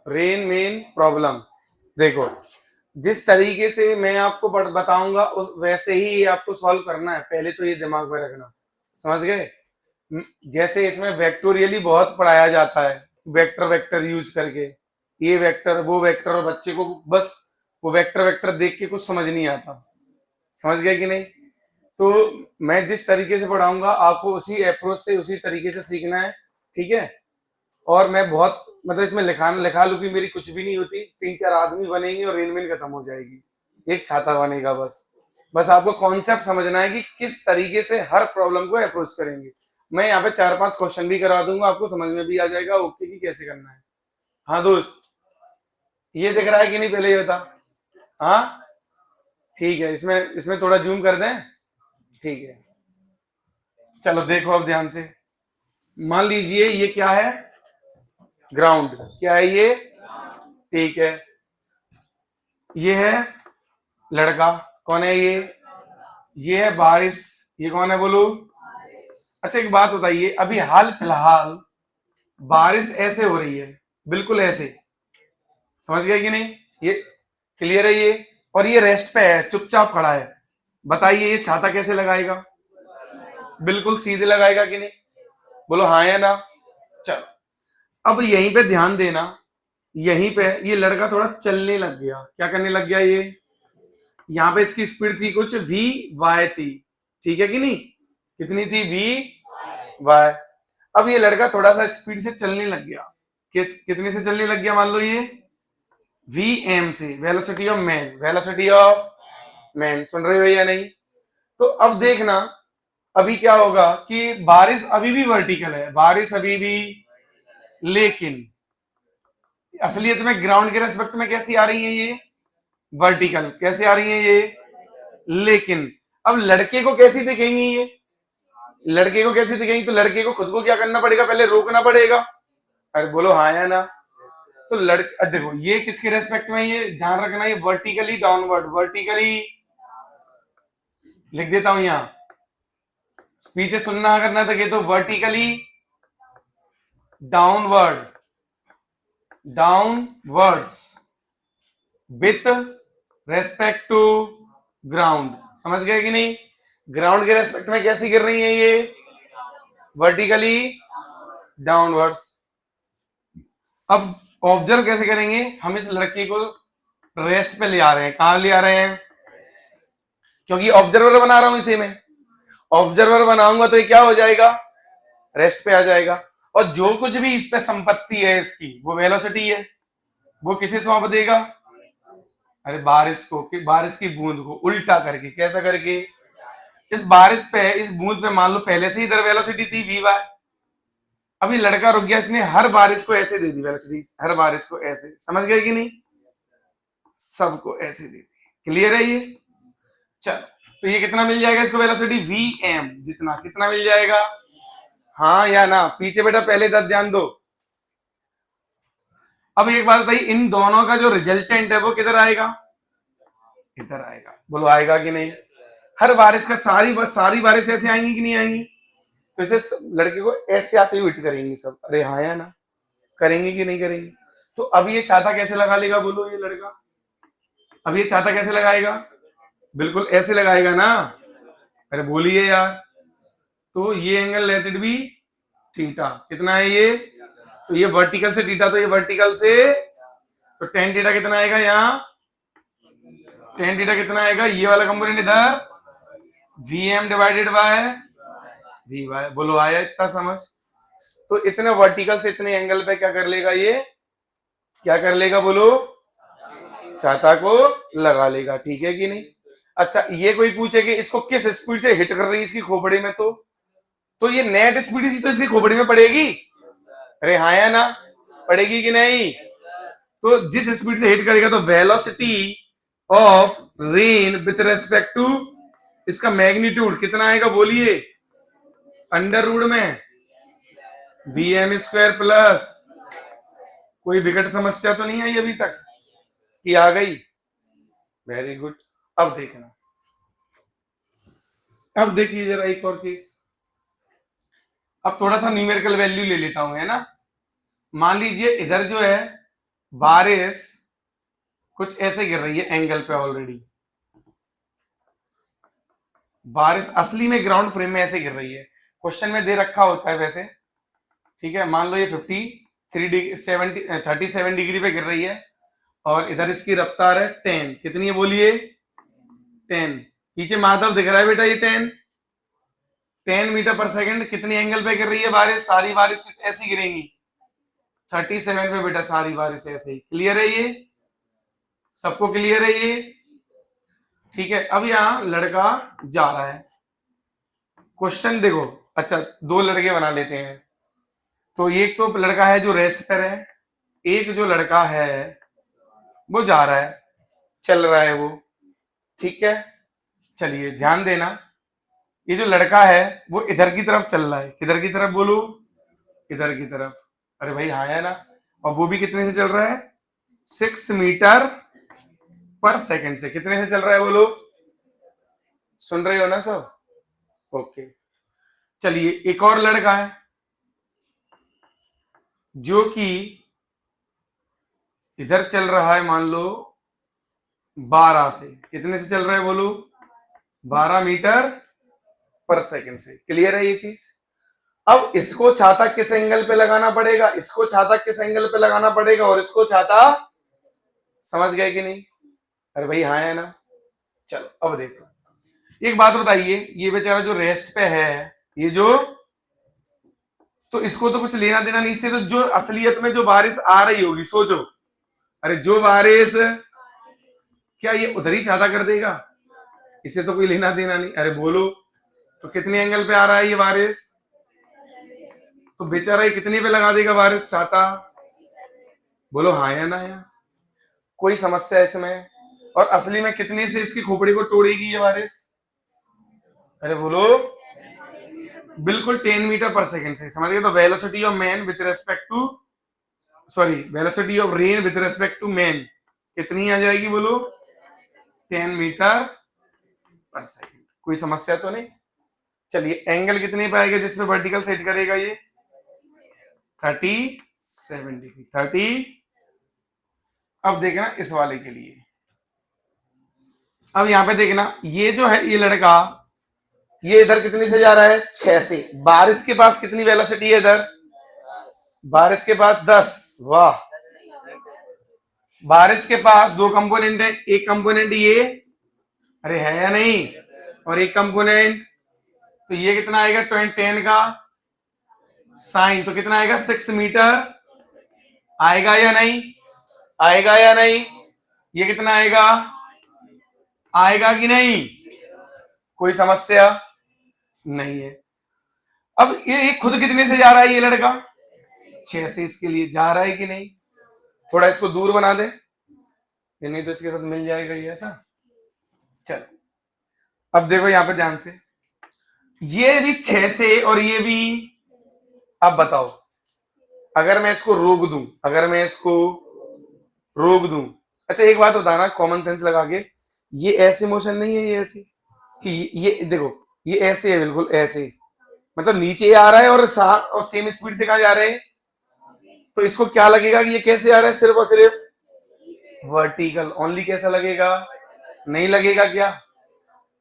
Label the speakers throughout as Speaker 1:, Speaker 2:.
Speaker 1: Rain main problem. देखो, जिस तरीके से मैं आपको बताऊंगा वैसे ही ये आपको सॉल्व करना है, पहले तो ये दिमाग में रखना। समझ गए? जैसे इसमें वेक्टोरियली बहुत पढ़ाया जाता है, वेक्टर वेक्टर यूज करके, ये वेक्टर वो वेक्टर, और बच्चे को बस वो वेक्टर वेक्टर देख के कुछ समझ नहीं आता। समझ गए कि नहीं? तो मैं जिस तरीके से पढ़ाऊंगा आपको उसी अप्रोच से उसी तरीके से सीखना है, ठीक है? और मैं बहुत मतलब इसमें लिखा लुकी मेरी कुछ भी नहीं होती, 3-4 आदमी बनेंगे और रेनमेन खत्म हो जाएगी, एक छाता बनेगा बस। बस आपको कॉन्सेप्ट समझना है कि किस तरीके से हर प्रॉब्लम को अप्रोच करेंगे। मैं यहाँ पे 4-5 क्वेश्चन भी करा दूंगा, आपको समझ में भी आ जाएगा ओके कि कैसे करना है। हाँ दोस्त, ये दिख रहा है कि नहीं पहले ये बता। हाँ ठीक है, इसमें इसमें थोड़ा जूम कर दें। ठीक है, चलो देखो अब ध्यान से। मान लीजिए ये क्या है, ग्राउंड। क्या है ये? ठीक है, ये है लड़का। कौन है ये है बारिश। ये कौन है बोलो? अच्छा एक बात बताइए, अभी हाल फिलहाल बारिश ऐसे हो रही है, बिल्कुल ऐसे। समझ गए कि नहीं? ये क्लियर है ये? और ये रेस्ट पे है, चुपचाप खड़ा है। बताइए ये छाता कैसे लगाएगा? बिल्कुल सीधे लगाएगा कि नहीं? बोलो हाँ या ना। चलो अब यहीं पे ध्यान देना, यहीं पे ये लड़का थोड़ा चलने लग गया। क्या करने लग गया ये? यहाँ पे इसकी स्पीड थी कुछ वी वाई थी, ठीक है कि नहीं? कितनी थी? V Y. अब ये लड़का थोड़ा सा स्पीड से चलने लग गया। कितने से चलने लग गया? मान लो ये वी एम से, velocity of man, velocity of man. सुन रहे हो या नहीं? तो अब देखना अभी क्या होगा कि बारिश अभी भी वर्टिकल है, बारिश अभी भी, लेकिन असलियत में ग्राउंड के रेस्पेक्ट में कैसी आ रही है ये? वर्टिकल। कैसे आ रही है ये? लेकिन अब लड़के को कैसी दिखेंगी ये? लड़के को कैसी दिखेंगी? तो लड़के को खुद को क्या करना पड़ेगा? पहले रोकना पड़ेगा। अरे बोलो हाँ या ना। तो लड़के देखो ये किसके रेस्पेक्ट में, ये ध्यान रखना, ये वर्टिकली डाउनवर्ड, वर्टिकली लिख देता हूं यहां, पीछे सुनना करना था कि तो vertically downward, downwards with respect to ground. समझ गए कि नहीं? ग्राउंड के रेस्पेक्ट में कैसी गिर रही है ये? Vertically downwards. अब ऑब्जर्व कैसे करेंगे? हम इस लड़के को रेस्ट पे ले आ रहे हैं। कहां ले आ रहे हैं? क्योंकि ऑब्जर्वर बना रहा हूं इसे मैं। ऑब्जर्वर बनाऊंगा तो ये क्या हो जाएगा? रेस्ट पे आ जाएगा। और जो कुछ भी इस पे संपत्ति है इसकी, वो वेलोसिटी है, वो किसे सौंप देगा? अरे बारिश को, कि बारिश की बूंद को उल्टा करके। कैसा करके? इस बारिश पे, इस बूंद पे मान लो पहले से ही इधर वेलोसिटी थी वी वाई, अभी लड़का रुक गया, इसने हर बारिश को ऐसे दे दी वेलोसिटी, हर बारिश को ऐसे। समझ गए कि नहीं? सबको ऐसे दे दी। क्लियर है ये? चलो तो ये कितना मिल जाएगा इसको वेलोसिटी? वी एम जितना, कितना मिल जाएगा? हाँ या ना? पीछे बेटा पहले तक ध्यान दो। अब एक बात बताइए, इन दोनों का जो रिजल्टेंट है वो किधर आएगा? इधर आएगा। बोलो आएगा कि नहीं? हर बारिश का सारी बारिश ऐसे आएंगी कि नहीं आएंगी? तो इसे लड़के को ऐसे आते हुए हिट करेंगे सब। अरे हाँ या ना? करेंगे कि नहीं करेंगे? तो अब ये छाता कैसे लगा लेगा बोलो ये लड़का? अब ये छाता कैसे लगाएगा? बिल्कुल ऐसे लगाएगा ना। अरे बोलिए यार। तो ये angle let it be theta. कितना है ये? तो ये वर्टिकल से थीटा, तो ये वर्टिकल से, तो टेन थीटा कितना आएगा यहाँ? टेन थीटा कितना आएगा? ये वाला कंपोनेंट इधर, V M divided by V Y. बोलो आया इतना समझ? तो इतने वर्टिकल से इतने एंगल पे क्या कर लेगा ये? क्या कर लेगा बोलो? छाता को लगा लेगा। ठीक है कि नहीं? अच्छा ये कोई पूछे कि इसको किस स्पीड से हिट कर रही है इसकी खोपड़ी में, तो ये नेट स्पीड इसी तो इसकी खोपड़ी में पड़ेगी। अरे हाँ या ना? पड़ेगी कि नहीं? तो जिस स्पीड से हिट करेगा, तो velocity of rain with respect to इसका मैग्नीट्यूड कितना आएगा बोलिए? अंडर रूट में बी एम स्क्वायर प्लस, कोई विकट समस्या तो नहीं आई अभी तक कि आ गई? Very good. अब देखना, अब देखिए जरा एक और केस। अब थोड़ा सा न्यूमेरिकल वैल्यू ले लेता हूं, है ना? मान लीजिए इधर जो है बारिश कुछ ऐसे गिर रही है एंगल पे, ऑलरेडी बारिश असली में ग्राउंड फ्रेम में ऐसे गिर रही है, क्वेश्चन में दे रखा होता है वैसे, ठीक है। मान लो ये 37 डिग्री पे गिर रही है और इधर इसकी रफ्तार है 10, कितनी है बोलिए 10। पीछे माधव दिख रहा है बेटा, ये 10 मीटर पर सेकंड कितनी एंगल पे गिर रही है बारिश, सारी बारिश ऐसी गिरेंगी 37 पे बेटा, सारी बारिश ऐसे ही। क्लियर है ये, सबको क्लियर है ये, ठीक है। अब यहां लड़का जा रहा है, क्वेश्चन देखो, अच्छा दो लड़के बना लेते हैं, तो एक तो लड़का है जो रेस्ट पर है, एक जो लड़का है वो जा रहा है, चल रहा है वो, ठीक है। चलिए ध्यान देना, ये जो लड़का है वो इधर की तरफ चल रहा है, किधर की तरफ बोलो, इधर की तरफ। अरे भाई हाँ है ना, और वो भी कितने से चल रहा है 6 मीटर पर सेकंड से, कितने से चल रहा है बोलो, सुन रहे हो ना सब, ओके। चलिए एक और लड़का है जो कि इधर चल रहा है, मान लो 12 से, कितने से चल रहा है बोलो 12 मीटर पर सेकंड से। क्लियर है ये चीज। अब इसको छाता किस एंगल पे लगाना पड़ेगा, इसको छाता किस एंगल पे लगाना पड़ेगा, और इसको छाता, समझ गए कि नहीं, अरे भाई हाँ है ना। चलो अब देखो, एक बात बताइए, ये बेचारा जो रेस्ट पे है, ये जो, तो इसको तो कुछ लेना देना नहीं इससे, तो जो असलियत में जो बारिश आ रही होगी, सोचो, अरे जो बारिश, क्या ये उधर ही छाता कर देगा, इससे तो कोई लेना देना नहीं, अरे बोलो, तो कितने एंगल पे आ रहा है ये बारिश, तो बेचारा ये कितने पे लगा देगा बारिश छाता, बोलो हाँ या ना या, कोई समस्या इसमें। और असली में कितने से इसकी खोपड़ी को तोड़ेगी ये बारिश, अरे बोलो, बिल्कुल 10 मीटर पर सेकंड से, समझ गए। तो velocity of man with respect to, sorry velocity of rain with respect to man कितनी आ जाएगी बोलो, 10 मीटर पर सेकंड। कोई समस्या तो नहीं। चलिए एंगल कितने पे आएगा जिसमें वर्टिकल सेट करेगा ये, 37 डिग्री, 30। अब देखना इस वाले के लिए, अब यहां पे देखना, ये जो है ये लड़का, ये इधर कितने से जा रहा है 6 से, बारिश के पास कितनी वेलोसिटी है इधर, बारिश के पास 10, वाह, बारिश के पास दो कंपोनेंट है, एक कंपोनेंट ये, अरे है या नहीं, और एक कंपोनेंट, तो ये कितना आएगा 10 का साइन, तो कितना आएगा 6 मीटर, आएगा या नहीं, आएगा या नहीं, ये कितना आएगा, आएगा कि नहीं, कोई समस्या नहीं है। अब ये खुद कितने से जा रहा है ये लड़का, 6 से, इसके लिए जा रहा है कि नहीं, थोड़ा इसको दूर बना दे, ये नहीं तो इसके साथ मिल जाएगा ये ऐसा। चलो अब देखो यहां पे ध्यान से, ये भी 6 से और ये भी, अब बताओ अगर मैं इसको रोक दूं, अगर मैं इसको रोक दूं, अच्छा एक बात बताना कॉमन सेंस लगा के, ये ऐसी मोशन नहीं है, ये ऐसी कि ये देखो ये ऐसे है, बिल्कुल ऐसे, मतलब नीचे आ रहा है और सेम स्पीड से कहा जा रहे हैं, तो इसको क्या लगेगा कि ये कैसे आ रहा है, सिर्फ और सिर्फ वर्टिकल ओनली। कैसा लगेगा, नहीं लगेगा क्या,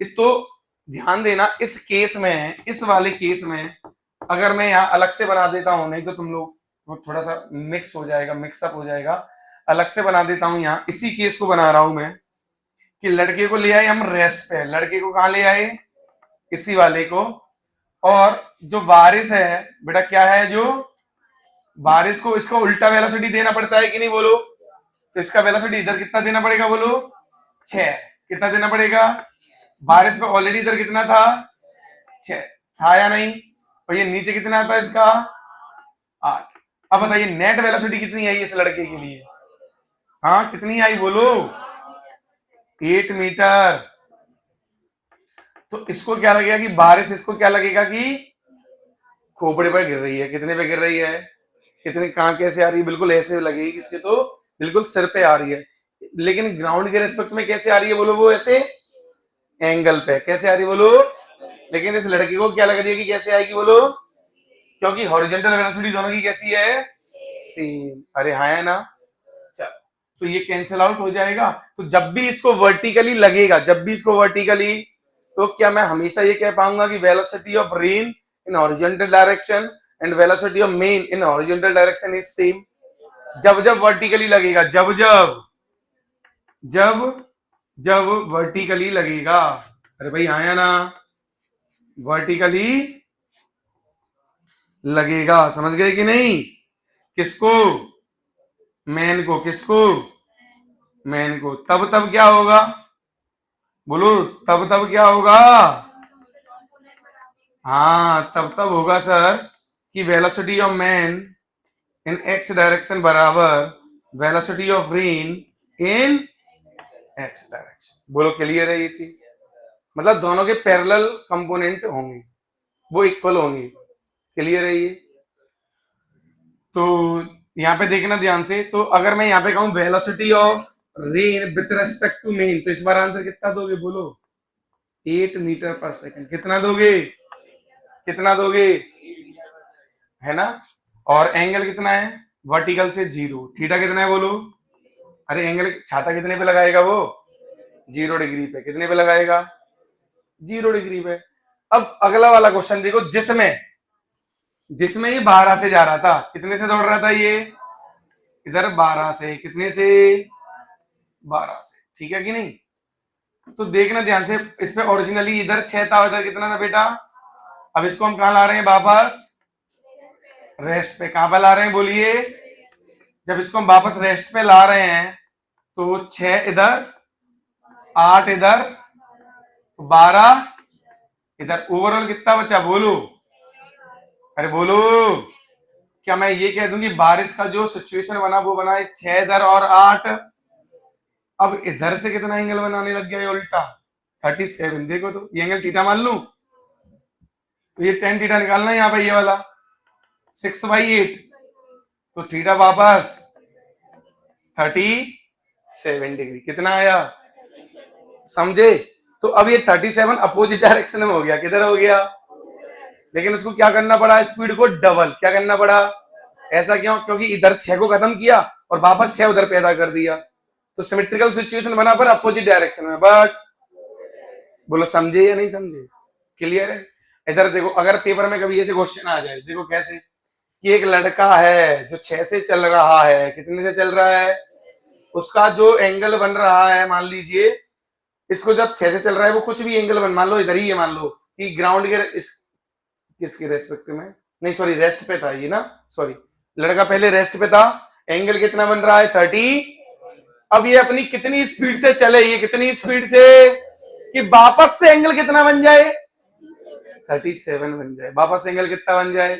Speaker 1: इस तो ध्यान देना, इस केस में, इस वाले केस में अगर मैं यहाँ अलग से बना देता हूं, नहीं तो तुम लोग थोड़ा सा मिक्स हो जाएगा, मिक्सअप हो जाएगा, अलग से बना देता हूं, यहाँ इसी केस को बना रहा हूं मैं, कि लड़के को ले आए हम रेस्ट पे, लड़के को कहां ले आए, इसी वाले को, और जो बारिश है बेटा क्या है, जो बारिश को इसको उल्टा वेलोसिटी देना पड़ता है कि नहीं बोलो, तो इसका वेलोसिटी इधर कितना देना पड़ेगा बोलो 6, कितना देना पड़ेगा, बारिश पे ऑलरेडी इधर कितना था 6 था या नहीं, और ये नीचे कितना था इसका 8। अब बताइए नेट वेलोसिटी कितनी आई इस लड़के के लिए, हाँ कितनी आई बोलो 8 मीटर। तो इसको क्या लगेगा कि बारिश, इसको क्या लगेगा कि खोपड़े पर गिर रही है, कितने पे गिर रही है, कितने कहां कैसे आ रही है, बिल्कुल ऐसे लगेगी, इसके तो बिल्कुल सिर पे आ रही है, लेकिन ग्राउंड के रेस्पेक्ट में कैसे आ रही है बोलो, वो ऐसे एंगल पे कैसे आ रही है बोलो, लेकिन इस लड़के को क्या लग रही है कि कैसे आएगी बोलो, क्योंकि हॉरिजॉन्टल वेलोसिटी दोनों की कैसी है सेम। अरे हाँ है ना। चल, तो ये कैंसिल आउट हो जाएगा। तो जब भी इसको वर्टिकली लगेगा, जब भी इसको वर्टिकली, तो क्या मैं हमेशा ये कह पाऊंगा कि velocity of rain in horizontal direction and velocity of main in horizontal direction is same? जब जब वर्टिकली लगेगा, जब जब जब जब वर्टिकली लगेगा। अरे भाई आया ना, वर्टिकली लगेगा, समझ गए कि नहीं? किसको? मैन को। किसको? मैन को। तब तब क्या होगा? बोलो, तब तब क्या होगा? हाँ, तब तब होगा सर कि velocity of man in x direction बराबर velocity of rain in x direction. बोलो, क्लियर है ये चीज? मतलब दोनों के पैरेलल कंपोनेंट होंगे, वो इक्वल होंगे। क्लियर है ये? तो यहाँ पे देखना ध्यान से। तो अगर मैं यहाँ पे कहूं velocity of rain with respect to men, तो इस बार आंसर कितना दोगे? बोलो, 8 मीटर पर सेकंड। कितना दोगे? कितना दोगे? है ना। और एंगल कितना है वर्टिकल से? 0। थीटा कितना है? बोलो। अरे एंगल छाता कितने पे लगाएगा वो? 0 डिग्री पे। कितने पे लगाएगा? 0 डिग्री पे। अब अगला वाला क्वेश्चन देखो, जिसमें जिसमें ये 12 से जा रहा था। कितने से दौड़ रहा था ये? इधर 12 से। कितने से? 12 से। ठीक है कि नहीं? तो देखना ध्यान से, इस पे ओरिजिनली इधर 6 था, इधर कितना था बेटा? अब इसको हम कहां ला रहे हैं वापस? रेस्ट पे। कहां पे ला रहे हैं बोलिए? जब इसको हम वापस रेस्ट पे ला रहे हैं तो 6 इधर, 8 इधर, तो 12 इधर। ओवरऑल कितना बचा? बोलो। अरे बोलो। क्या मैं ये कह दूं कि बारिश का जो सिचुएशन बना वो बना है 6 इधर और 8। अब इधर से कितना एंगल बनाने लग गया ये उल्टा? 37। देखो तो ये एंगल थीटा मान लूं तो ये 10 थीटा निकालना है यहाँ पे, ये वाला 6/8। तो थीटा वापस 37 डिग्री। कितना आया? समझे? तो अब ये 37 अपोजिट डायरेक्शन में हो गया। किधर हो गया? लेकिन उसको क्या करना पड़ा? स्पीड को डबल। क्या करना पड़ा? ऐसा क्यों? क्योंकि इधर 6 को खत्म किया और वापस 6 उधर पैदा कर दिया। तो सिमेट्रिकल सिचुएशन बना पर अपोजिट डायरेक्शन में। बट बोलो, समझे या नहीं समझे? क्लियर है? इधर देखो, अगर पेपर में कभी ऐसे क्वेश्चन आ जाए, देखो कैसे कि एक लड़का है जो 6 से चल रहा है। कितने से चल रहा है? उसका जो एंगल बन रहा है, मान लीजिए इसको जब 6 से चल रहा है, वो कुछ भी एंगल बन, मान लो इधर ही है, मान लो कि ग्राउंड के किसके रेस्पेक्ट में, नहीं सॉरी रेस्ट पे था ये ना, सॉरी लड़का पहले रेस्ट पे था। एंगल कितना बन रहा है? 30। अब ये अपनी कितनी स्पीड से चले? ये कितनी स्पीड से कि वापस से एंगल कितना बन जाए? 37 बन जाए। वापस एंगल कितना बन जाए?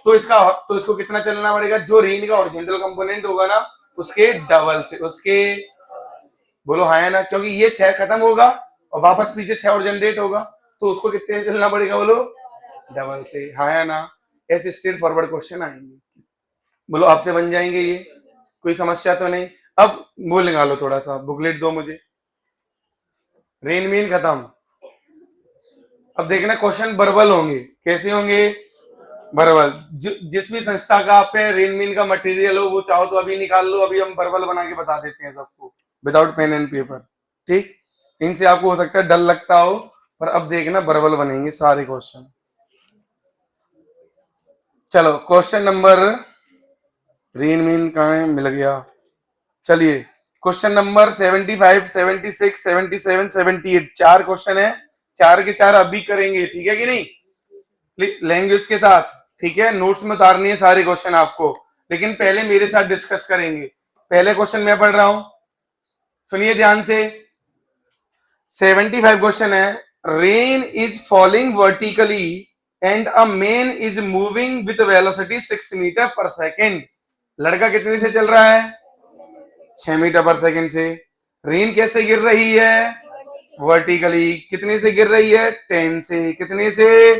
Speaker 1: तो इसको कितना चलना पड़ेगा? जो रेन का हॉरिजॉन्टल कंपोनेंट होगा ना, उसके डबल से। उसके, बोलो हाँ है ना, क्योंकि ये 6 खत्म होगा और वापस पीछे 6 और जनरेट होगा, तो उसको कितने चलना पड़ेगा? बोलो डबल से। हाँ है ना। ऐसे स्ट्रेट फॉरवर्ड क्वेश्चन आएंगे। बोलो आपसे बन जाएंगे ये, कोई समस्या तो नहीं? अब वो निकालो, थोड़ा सा बुकलेट दो मुझे। रेन मीन खत्म। अब देखना क्वेश्चन बर्बल होंगे। कैसे होंगे? बर्बल। जिस भी संस्था का आप पे रेन मीन का मटेरियल हो, वो चाहो तो अभी निकाल लो। अभी हम बर्बल बना के बता देते हैं सबको, विदाउट पेन एंड पेपर। ठीक, इनसे आपको हो सकता है डर लगता हो, पर अब देखना बर्बल बनेंगे सारे क्वेश्चन। चलो क्वेश्चन नंबर, रेन मीन कहाँ है? मिल गया। चलिए क्वेश्चन नंबर 75, 76, 77, 78 4 क्वेश्चन है। 4 के 4 अभी करेंगे, ठीक है कि नहीं? लैंग्वेज के साथ, ठीक है? नोट्स में उतारनी है सारे क्वेश्चन आपको, लेकिन पहले मेरे साथ डिस्कस करेंगे। पहले क्वेश्चन मैं पढ़ रहा हूं, सुनिए ध्यान से। 75 क्वेश्चन है। Rain is falling vertically and a man is moving with velocity 6 metre पर सेकेंड। लड़का कितने से चल रहा है? 6 मीटर पर सेकेंड से। रेन कैसे गिर रही है? वर्टिकली। कितने से गिर रही है? 10 से। कितने से?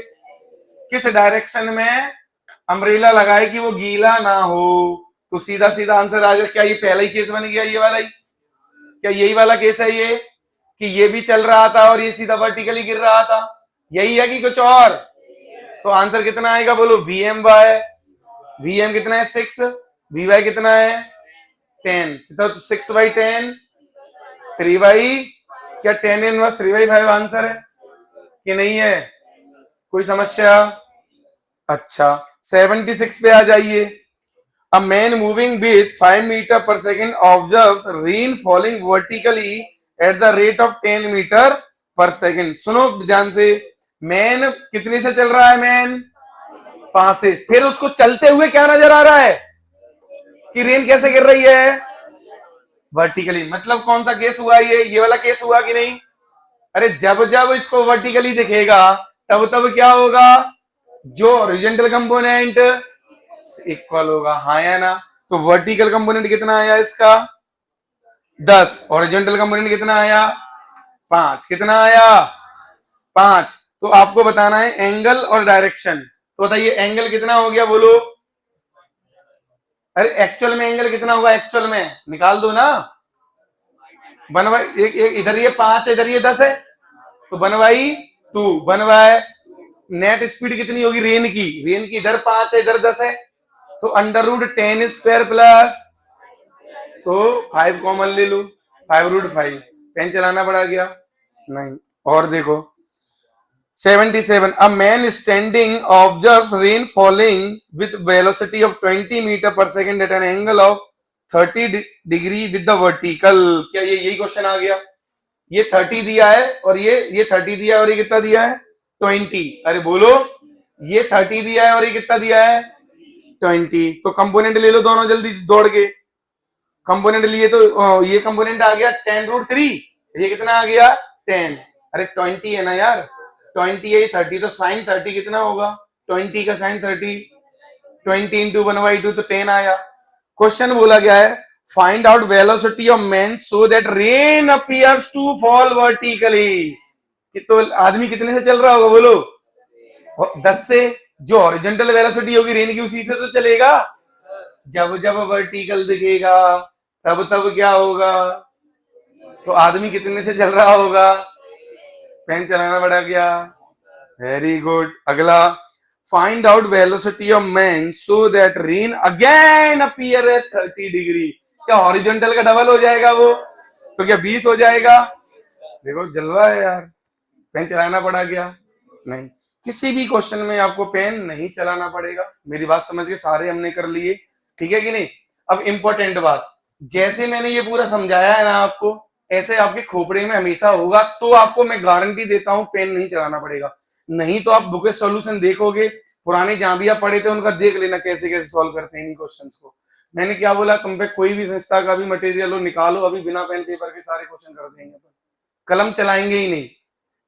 Speaker 1: किस डायरेक्शन में? अम्ब्रेला लगाए कि वो गीला ना हो। तो सीधा सीधा आंसर आ जाए। क्या ये पहला ही केस बन गया? ये वाला ही? क्या यही वाला केस है ये कि ये भी चल रहा था और ये सीधा वर्टिकली गिर रहा था? यही है कि कुछ और? तो आंसर कितना आएगा? बोलो, वीएम बाय वीएम कितना है? 6। वी वाई कितना है 10, तो 6/10 3/, क्या 10 इनवर्स 3/5 आंसर है कि नहीं है? कोई समस्या? अच्छा 76 पे आ जाइए। A man moving with 5 meter per second observes rain falling vertically at the rate of 10 meter per second. सुनो ध्यान से, मैन कितने से चल रहा है? मैन 5 से। फिर उसको चलते हुए क्या नजर आ रहा है कि रेन कैसे गिर रही है? वर्टिकली। मतलब कौन सा केस हुआ? ये वाला केस हुआ कि नहीं? अरे जब जब इसको वर्टिकली दिखेगा तब तब क्या होगा? जो हॉरिजॉन्टल कंपोनेंट इक्वल होगा, हाँ या ना? तो वर्टिकल कंपोनेंट कितना आया इसका? 10। हॉरिजॉन्टल कंपोनेंट कितना आया? 5। कितना आया? 5। तो आपको बताना है एंगल और डायरेक्शन। तो बताइए एंगल कितना हो गया, बोलो। अरे एक्चुअल में एंगल कितना होगा? एक्चुअल में निकाल दो ना। 1/, एक इधर ये 5 है, इधर ये 10 है, तो 1/2। 1/, नेट स्पीड कितनी होगी रेन की? रेन की इधर 5 है, इधर 10 है, तो √10² प्लस, तो 5 कॉमन ले लो, 5√5। पेन चलाना पड़ा क्या? नहीं। और देखो 77, a man standing observes rain falling with velocity of 20 meter per second at an angle of 30 degree with the vertical। क्या ये यही क्वेश्चन आ गया? ये 30 दिया है और ये 30 दिया है और ये कितना दिया है? 20। अरे बोलो, ये 30 दिया है और ये कितना दिया है? 20। तो कंपोनेंट ले लो दोनों जल्दी दौड़ के। कंपोनेंट लिए तो ये कंपोनेंट आ गया 10√3, ये कितना आ गया? 10। अरे 20 है ना यार, 20 है 30, तो साइन 30 कितना होगा? 20 का साइन 30, 20 इंटू 1/2, तो 10 आया। क्वेश्चन बोला गया है find out velocity of man so that rain appears to fall vertically. तो आदमी कितने से चल रहा होगा, बोलो? 10 से। जो हॉरिजॉन्टल वेलोसिटी होगी रेन की उसी से तो चलेगा। जब जब वर्टिकल दिखेगा तब तब क्या होगा? तो आदमी कितने से चल रहा होगा? पेन चलाना पड़ा क्या? Very good. अगला, find out velocity of man so that rain again appear at 30 degree. क्या हॉरिजॉन्टल का डबल हो जाएगा वो? तो क्या 20 हो जाएगा? देखो जलवा है यार। पेन चलाना पड़ा क्या? नहीं। किसी भी क्वेश्चन में आपको पेन नहीं चलाना पड़ेगा। मेरी बात समझ के सारे हमने कर लिए, ठीक है कि नहीं? अब इंपॉर्टेंट बात, जैसे मैंने ये पूरा समझाया है ना आपको, ऐसे आपके खोपड़े में हमेशा होगा, तो आपको मैं गारंटी देता हूं पेन नहीं चलाना पड़ेगा। नहीं तो आप बुक सॉल्यूशन देखोगे, पुराने जहां भी आप पढ़े थे उनका देख लेना कैसे कैसे सॉल्व करते हैं इन क्वेश्चंस को। मैंने क्या बोला, कंपेयर कोई भी संस्था का भी मटेरियल हो निकालो, अभी बिना पेन पेपर के सारे क्वेश्चन कर देंगे, कलम चलाएंगे ही नहीं।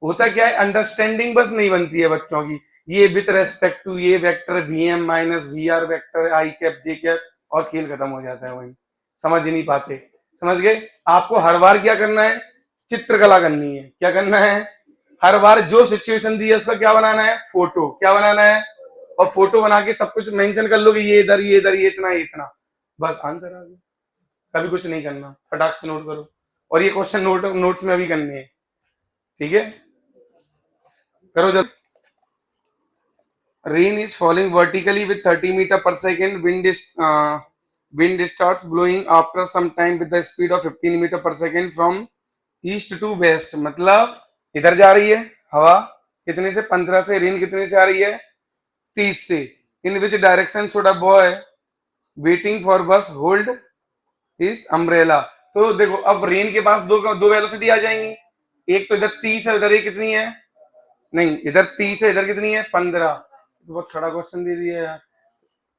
Speaker 1: होता क्या है, अंडरस्टैंडिंग बस नहीं बनती है बच्चों की। ये विथ रेस्पेक्ट टू ये vector VM minus VR vector I cap J cap, और खेल खत्म हो जाता है, वही समझ ही नहीं पाते। समझ गए? आपको हर बार क्या करना है? चित्रकला करनी है। क्या करना है? हर बार जो सिचुएशन दी है उसका क्या बनाना है? फोटो। क्या बनाना है? और फोटो बना के सब कुछ मेंशन कर लो कि ये इधर, ये इधर, ये इतना, ये इतना, बस आंसर आ गया। कभी कुछ नहीं करना, फटाक से नोट करो। और ये क्वेश्चन नोट्स में अभी करने हैं, ठीक है? करो जब। Rain is falling vertically with 30 meter per second. Wind starts blowing after some time with the speed of 15 meter per second from east to west। मतलब इधर जा रही है हवा कितने से? 15 से। रेन कितने से आ रही है? 30 से। In which direction should a boy waiting for bus hold his umbrella. तो देखो अब रेन के पास दो वेलोसिटी आ जाएंगी। एक तो इधर 30 है, उधर ये कितनी है? नहीं, इधर 30 है, इधर कितनी है? 15। बहुत खड़ा क्वेश्चन दे दिया यार।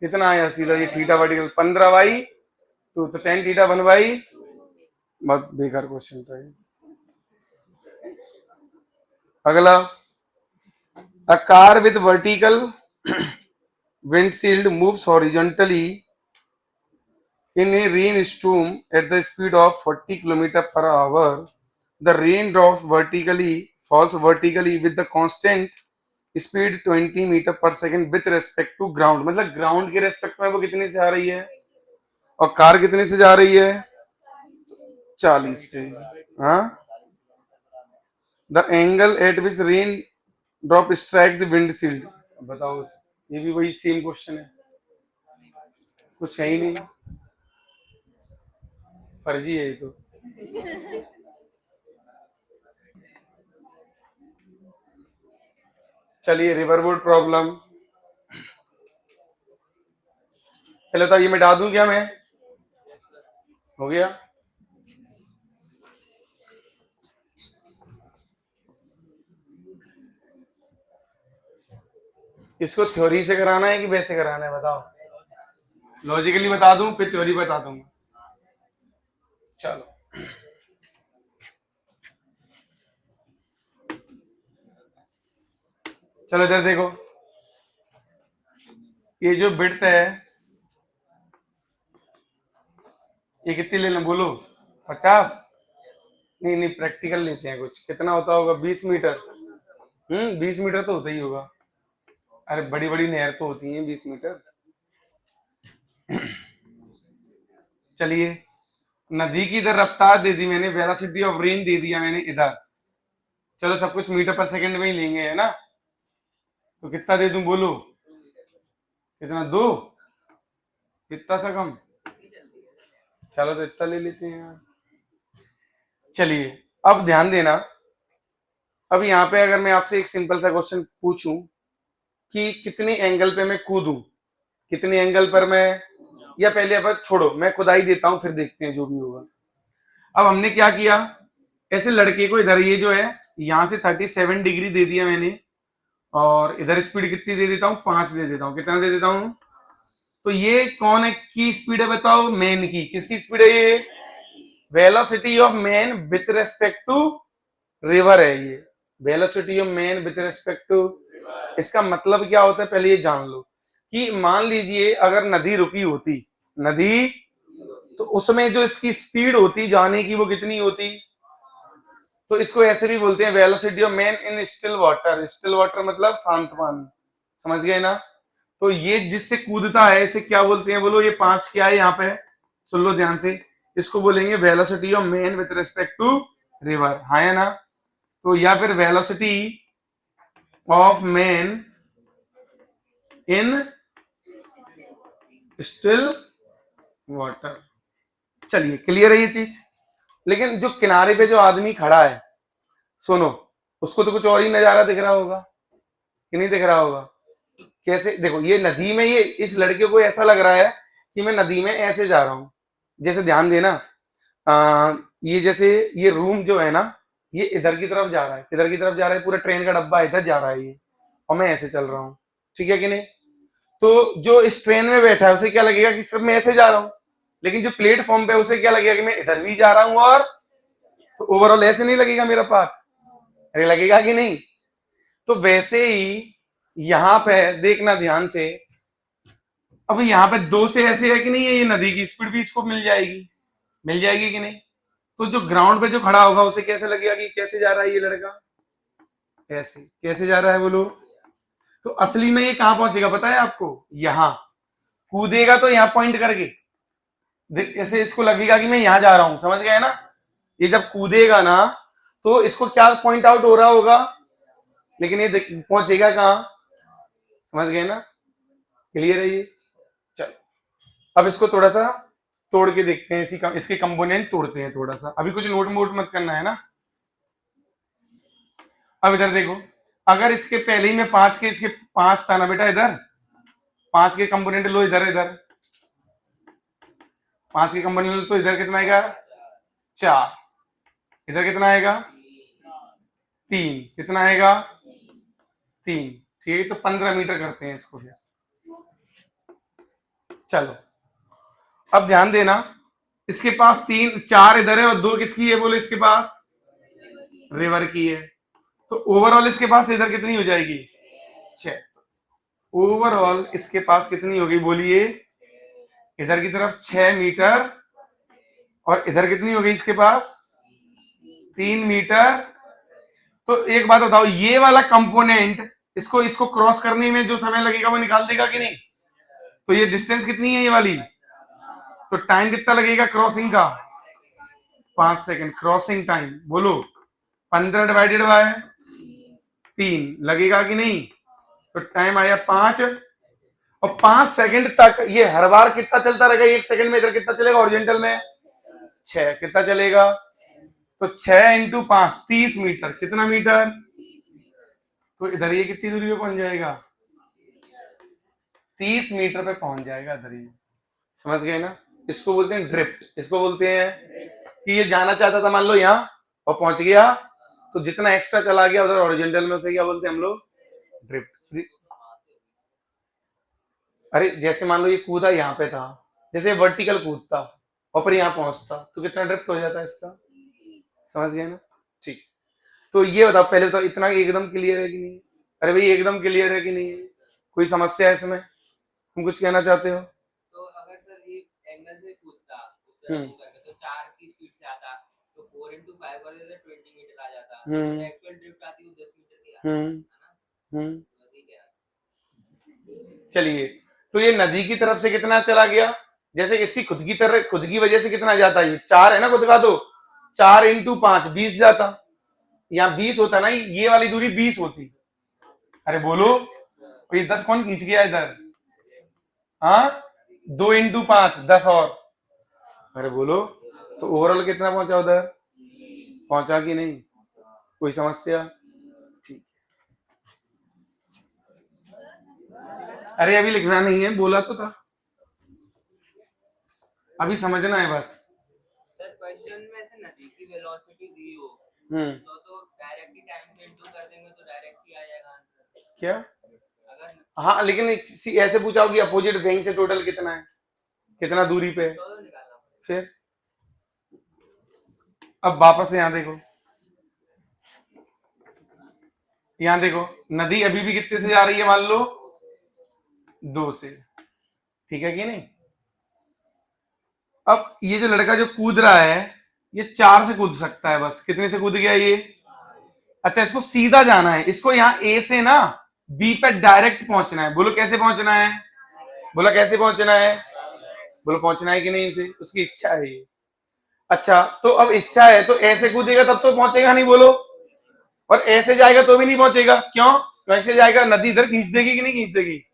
Speaker 1: कितना आया सीधा? ये थीटा वर्टिकल 15/2, तो tan थीटा 1/, बहुत बेकार क्वेश्चन था ये। अगला, a car with vertical windshield moves horizontally in a rainstorm at the speed of 40 km per hour. The rain drops vertically, falls vertically with the constant speed 20 metre पर second with respect to ground. मतलब ground के respect में वो कितने से आ रही है? और कार कितने से जा रही है? 40 से। हाँ, the angle eight which rain drop strike the windshield. बताओ, ये भी वही सेम क्वेश्चन है। कुछ है ही नहीं, फर्जी है ये तो। चलिए रिवरवुड प्रॉब्लम, पहले तो ये मिटा दूं क्या मैं? हो गया। इसको थ्योरी से कराना है कि वैसे कराना है बताओ? लॉजिकली बता दूं फिर थ्योरी बता दूंगा। चलो चलो इधर देखो, ये जो बिड्थ है ये कितनी ले लें बोलो? 50? नहीं नहीं, प्रैक्टिकल लेते हैं कुछ, कितना होता होगा? 20 मीटर। 20 मीटर तो होता ही होगा। अरे बड़ी बड़ी नहर तो होती हैं 20 मीटर। चलिए, नदी की इधर रफ्तार दे दी मैंने, वेलोसिटी ऑफ रेन दे दिया मैंने इधर। चलो सब कुछ मीटर पर सेकंड में ही लेंगे, है ना? तो कितना दे दूं बोलो? कितना? 2? इतना सा कम? चलो तो इतना ले लेते हैं यार। चलिए अब ध्यान देना, अब यहाँ पे अगर मैं आपसे एक सिंपल सा क्वेश्चन पूछूं कि कितने एंगल पे मैं कूदूं, कितने एंगल पर मैं, या पहले अब छोड़ो मैं खुदाई देता हूं फिर देखते हैं जो भी होगा। अब हमने क्या किया, ऐसे लड़के को इधर ये जो है यहां से 37 डिग्री दे दिया मैंने, और इधर स्पीड कितनी दे देता हूँ? 5 दे देता हूँ। कितना दे देता हूँ? तो ये कौन है की स्पीड है बताओ? मैन की। किसकी स्पीड है ये? Velocity of man with respect to river है ये, velocity of man with respect to. इसका मतलब क्या होता है पहले ये जान लो, कि मान लीजिए अगर नदी रुकी होती, नदी, तो उसमें जो इसकी स्पीड होती जाने की वो कितनी होती? तो इसको ऐसे भी बोलते हैं velocity of man in still water. Still water मतलब शांत पानी, समझ गए ना? तो ये जिससे कूदता है इसे क्या बोलते हैं बोलो? ये 5 क्या है यहाँ पे, सुन लो ध्यान से, इसको बोलेंगे velocity of man with respect to river, हाँ है ना? तो या फिर velocity of man in still water. चलिए क्लियर है ये चीज। लेकिन जो किनारे पे जो आदमी खड़ा है, सुनो, उसको तो कुछ और ही नजारा दिख रहा होगा कि नहीं दिख रहा होगा? कैसे? देखो ये नदी में, ये इस लड़के को ऐसा लग रहा है कि मैं नदी में ऐसे जा रहा हूं, जैसे ध्यान देना, ये जैसे ये रूम जो है ना, ये इधर की तरफ जा रहा है, इधर की तरफ जा रहा है, पूरा ट्रेन का डब्बा इधर जा रहा है ये, और मैं ऐसे चल रहा हूँ, ठीक है कि नहीं? तो जो इस ट्रेन में बैठा है उसे क्या लगेगा कि सिर्फ मैं ऐसे जा रहा हूँ, लेकिन जो प्लेटफॉर्म पे उसे क्या लगेगा कि मैं इधर भी जा रहा हूँ, और तो ओवरऑल ऐसे नहीं लगेगा मेरा पाथ? अरे लगेगा कि नहीं? तो वैसे ही यहां पे देखना ध्यान से, अब यहाँ पे 2 से ऐसे है कि नहीं है, ये नदी की स्पीड भी इसको मिल जाएगी, मिल जाएगी कि नहीं? तो जो ग्राउंड पे जो खड़ा होगा उसे कैसे लगेगा कि कैसे जा रहा है ये लड़का? ऐसे। कैसे जा रहा है बोलो? तो असली में ये कहां पहुंचेगा पता है आपको? यहां कूदेगा तो यहां पॉइंट करके, ऐसे इसको लगेगा कि मैं यहां जा रहा हूं, समझ गए ना? ये जब कूदेगा ना तो इसको क्या पॉइंट आउट हो रहा होगा, लेकिन ये पहुंचेगा कहां? समझ गए ना? क्लियर है ये? चलो अब इसको थोड़ा सा तोड़ के देखते हैं, इसके कंपोनेंट तोड़ते हैं थोड़ा सा, अभी कुछ नोट मोट मत करना है ना। अब इधर देखो, अगर इसके पहले ही मैं 5 के, इसके 5 था ना बेटा, इधर 5 के कंपोनेंट लो, इधर इधर 5 के कंपोनेंट लो, तो इधर कितना आएगा? 4, इधर कितना आएगा? 3, कितना आएगा? 3, ठीक है? तो 15 मीटर करते हैं इसको फिर। चलो अब ध्यान देना, इसके पास 3 4 इधर है और 2 किसकी है बोले? इसके पास रिवर की है। तो ओवरऑल इसके पास इधर कितनी हो जाएगी? 6। ओवरऑल इसके पास कितनी होगी बोलिए? इधर की तरफ 6 मीटर, और इधर कितनी होगी इसके पास? 3 मीटर। तो एक बात बताओ, ये वाला कंपोनेंट इसको इसको क्रॉस करने में जो समय लगेगा वो निकाल देगा कि नहीं? तो ये डिस्टेंस कितनी है ये वाली? तो टाइम कितना लगेगा क्रॉसिंग का? 5 सेकंड क्रॉसिंग टाइम, बोलो 15 डिवाइडेड बाय 3 लगेगा कि नहीं? तो टाइम आया 5, और 5 सेकंड तक ये हर बार कितना चलता रहेगा, 1 सेकंड में इधर कितना चलेगा ओरिजेंटल में 6, कितना चलेगा, तो 6 इंटू 5 30 मीटर, कितना मीटर, तो इधर ये कितनी दूरी पे पहुंच जाएगा, 30 मीटर पे पहुंच जाएगा इधर ये, समझ गए ना। इसको बोलते हैं ड्रिफ्ट, इसको बोलते हैं कि ये जाना चाहता था मान लो यहाँ और पहुंच गया, तो जितना एक्स्ट्रा चला गया उधर ओरिजेंटल में उसे क्या बोलते हैं हम लोग, ड्रिफ्ट। अरे जैसे मान लो ये कूदा यहाँ पे था, जैसे वर्टिकल कूदता और फिर यहाँ पहुंचता तो कितना ड्रिफ्ट हो जाता है इसका, समझ गए ना। ठीक, तो ये बताओ, पहले बताओ इतना एकदम क्लियर है कि नहीं, अरे भाई एकदम क्लियर है कि नहीं, कोई समस्या है इसमें, तुम कुछ कहना चाहते हो।
Speaker 2: तो अगर सर ये एंगल से कूदता तो 4 की स्पीड से आता तो 4 into 5 कर देते 20 मीटर आ जाता, तो एक्चुअल ड्रिफ्ट आती है 10 मीटर की आता है ना।
Speaker 1: चलिए, तो ये नदी की तरफ से कितना चला गया, जैसे इसकी खुद की तरह खुद की वजह से कितना जाता है, ये 4 है ना खुद का, तो 4 इंटू 5 20 जाता, यहाँ 20 होता ना, ये वाली दूरी 20 होती, अरे बोलो, तो ये 10 कौन खींच गया इधर, हाँ 2 इंटू 5 10 और, अरे बोलो, तो ओवरऑल कितना पहुंचा उधर, पहुंचा कि नहीं, कोई समस्या। ठीक, अरे अभी लिखना नहीं है, बोला तो था, अभी समझना है बस।
Speaker 2: सर क्वेश्चन में से नदी की वेलोसिटी दी हो तो डायरेक्ट ही टाइम से इनटू कर देंगे तो डायरेक्ट ही आ जाएगा आंसर
Speaker 1: क्या,
Speaker 2: अगर
Speaker 1: हाँ लेकिन ऐसे पूछा कि अपोजिट बैंक से टोटल कितना है, कितना दूरी पे है,
Speaker 2: तो निकालना
Speaker 1: फिर अब वापस यहाँ देखो, यहाँ देखो नदी अभी भी कितने से जा रही है, मान लो 2 से, ठीक है कि नहीं। अब ये जो लड़का जो कूद रहा है ये 4 से कूद सकता है, बस कितने से कूद गया ये, अच्छा इसको सीधा जाना है, इसको यहाँ ए से ना बी पे डायरेक्ट पहुंचना है, बोलो कैसे पहुंचना है, बोला कैसे पहुंचना है, बोलो पहुंचना है कि नहीं, इसे उसकी इच्छा है ये। अच्छा तो अब इच्छा है तो ऐसे कूदेगा तब तो पहुंचेगा नहीं, बोलो, और ऐसे जाएगा तो भी नहीं पहुंचेगा, क्यों, तो ऐसे जाएगा नदी इधर खींच देगी कि नहीं खींच देगी।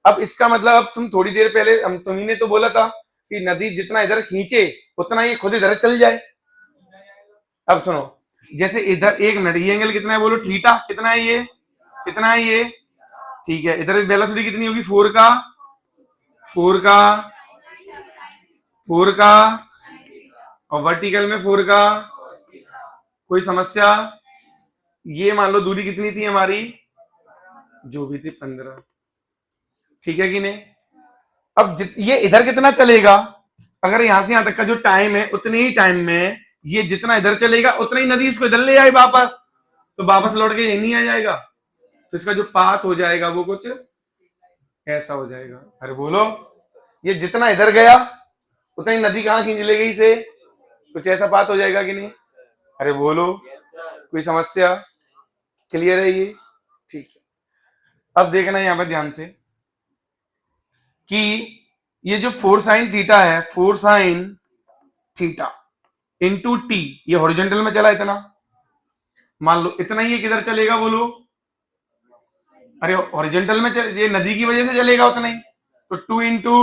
Speaker 1: अब इसका मतलब अब तुम थोड़ी देर पहले तुम्ही ने तो बोला था कि नदी जितना इधर खींचे उतना ये खुद इधर चल जाए। अब सुनो, जैसे इधर एक मिनट, ये एंगल कितना है बोलो, थीटा कितना है ये, कितना है ये, ठीक है, इधर वेलोसिटी कितनी होगी 4 का 4 का 4 का और वर्टिकल में 4 का, कोई समस्या। ये मान लो दूरी कितनी थी हमारी, जो भी थी 15, ठीक है कि नहीं। अब ये इधर कितना चलेगा, अगर यहां से यहां तक का जो टाइम है उतने ही टाइम में ये जितना इधर चलेगा उतना ही नदी इसको इधर ले आए वापस, तो वापस लौट के यही नहीं आ जाएगा, तो इसका जो पाथ हो जाएगा वो कुछ ऐसा हो जाएगा। अरे बोलो, ये जितना इधर गया उतना ही नदी कहां खींच ले गई इसे, कुछ ऐसा पाथ हो जाएगा कि नहीं, अरे बोलो, कोई समस्या, क्लियर है ये, ठीक है। अब देखना यहां पर ध्यान से कि ये जो 4 साइन थीटा है, 4 साइन थीटा इंटू टी, ये हॉरिजॉन्टल में चला इतना, मान लो इतना ही किधर चलेगा बोलो, अरे हॉरिजॉन्टल में ये नदी की वजह से चलेगा उतना ही, तो 2 इंटू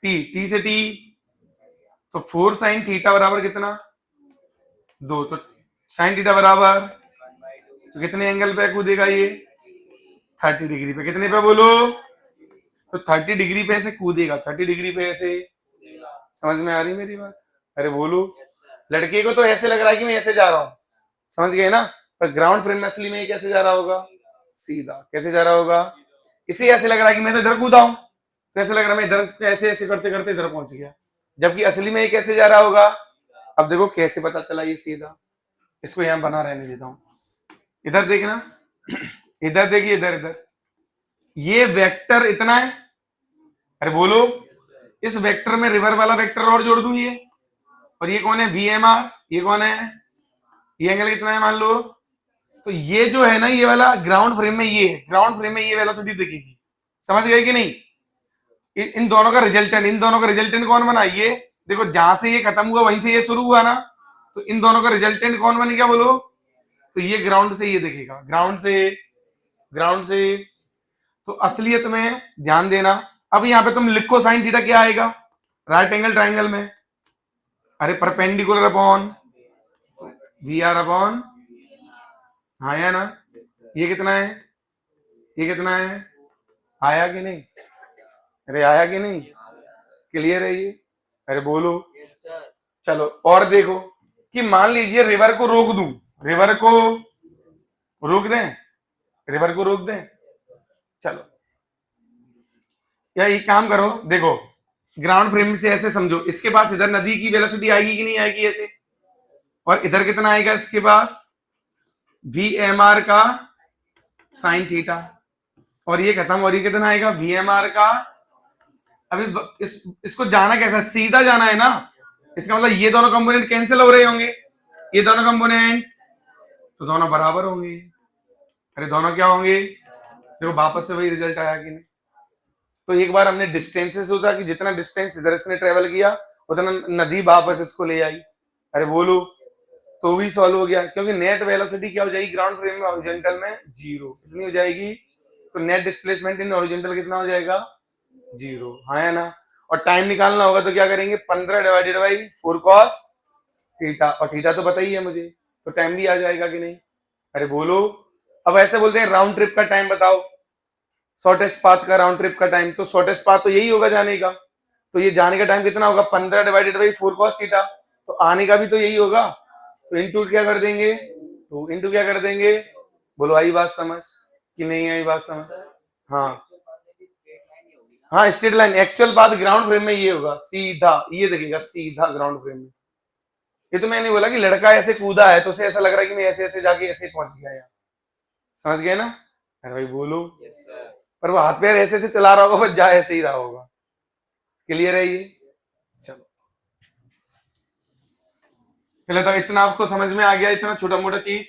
Speaker 1: टी, टी से टी, तो 4 साइन थीटा बराबर कितना 2, तो साइन थीटा बराबर, तो कितने एंगल पे कूदेगा ये 30 डिग्री पे, कितने पे बोलो, तो 30 डिग्री पे ऐसे कूदेगा, 30 डिग्री पे ऐसे, समझ में आ रही मेरी बात, अरे बोलो, लड़के को तो ऐसे लग रहा है कि मैं ऐसे जा रहा हूं, समझ गए ना, पर ग्राउंड फ्रेम में असली में ये कैसे जा रहा होगा, सीधा, कैसे जा रहा होगा, इसे ऐसे लग रहा है कि मैं तो इधर कूदा हूं, तो ऐसे लग रहा है मैं इधर ऐसे ऐसे करते करते इधर पहुंच गया, जबकि असली में ये कैसे जा रहा होगा। अब देखो कैसे पता चला ये सीधा, इसको यहां बना रहने देता हूं, इधर देखना, इधर देखिए, इधर इधर ये वेक्टर इतना है, अरे बोलो, इस वेक्टर में रिवर वाला वेक्टर और जोड़ दूं ये, और ये कौन है VMR, ये कौन है, ये एंगल कितना है मान लो, तो ये जो है ना ये वाला ग्राउंड फ्रेम में, ये ग्राउंड फ्रेम में ये वेलोसिटी दिखेगी, समझ गए कि नहीं। इन दोनों का रिजल्टेंट, इन दोनों का रिजल्टेंट कौन बना, ये देखो जहां से ये खत्म हुआ वहीं से ये शुरू हुआ ना, तो इन दोनों का रिजल्टेंट कौन बनेगा बोलो, तो ये ग्राउंड से ये दिखेगा, ग्राउंड से, ग्राउंड से, तो असलियत में ध्यान देना, अब यहाँ पे तुम लिखो साइन थीटा क्या आएगा राइट एंगल ट्राइंगल में, अरे perpendicular upon V R upon, हाँ या ना, ये कितना है, ये कितना है, आया कि नहीं, अरे आया कि नहीं, क्लियर है ये, अरे बोलो। चलो और देखो कि मान लीजिए रिवर को रोक दूं, रिवर को रोक दें, रिवर को रोक दें, चलो या एक काम करो, देखो ग्राउंड फ्रेम से ऐसे समझो, इसके पास इधर नदी की वेलोसिटी आएगी कि नहीं आएगी ऐसे, और इधर कितना आएगा इसके पास वी एम आर का साइन थीटा, और ये खत्म, और ये कितना आएगा वी एम आर का, अभी इसको जाना कैसा, सीधा जाना है ना, इसका मतलब ये दोनों कंपोनेंट कैंसिल हो रहे होंगे, ये दोनों कंपोनेंट तो दोनों बराबर होंगे, अरे दोनों क्या होंगे, देखो वापस से वही रिजल्ट आया कि नहीं। तो एक बार हमने डिस्टेंस से सोचा कि जितना डिस्टेंस इधर इसने ट्रेवल किया उतना नदी वापस इसको ले आई, अरे बोलो, तो भी सॉल्व हो गया, क्योंकि नेट वेलोसिटी क्या हो जाएगी ग्राउंड फ्रेम में हॉरिजॉन्टल में जीरो, कितनी हो जाएगी, तो नेट डिस्प्लेसमेंट इन हॉरिजॉन्टल कितना हो जाएगा जीरो, हाँ या ना। और टाइम निकालना होगा तो क्या करेंगे 15 डिवाइडेड बाई 4 cos थीटा, और थीटा तो पता ही है मुझे, तो टाइम भी आ जाएगा कि नहीं, अरे बोलो। अब ऐसे बोलते हैं राउंड ट्रिप का टाइम बताओ, शॉर्टेस्ट पाथ का राउंड ट्रिप का टाइम, तो शॉर्टेस्ट पाथ तो यही होगा जाने का, तो ये जाने का टाइम कितना होगा 15 डिवाइडेड बाई 4 cos थीटा, तो आने का भी तो यही होगा, तो इनटू क्या कर देंगे, तो इनटू क्या कर देंगे, बोलो आई बात समझ कि नहीं आई बात समझ, हाँ हाँ स्ट्रेट लाइन, एक्चुअल बात ग्राउंड फ्रेम में ये होगा सीधा, ये देखिएगा सीधा ग्राउंड फ्रेम में, ये तो मैंने बोला कि लड़का ऐसे कूदा है तो उसे ऐसा लग रहा है कि मैं ऐसे ऐसे जाके ऐसे पहुंच गया यार, समझ गए ना, अरे भाई बोलो, पर वो हाथ पैर ऐसे ऐसे चला रहा होगा, बस जा ऐसे ही रहा होगा, क्लियर है ये। चलो पहले तो इतना आपको समझ में आ गया, इतना छोटा मोटा चीज,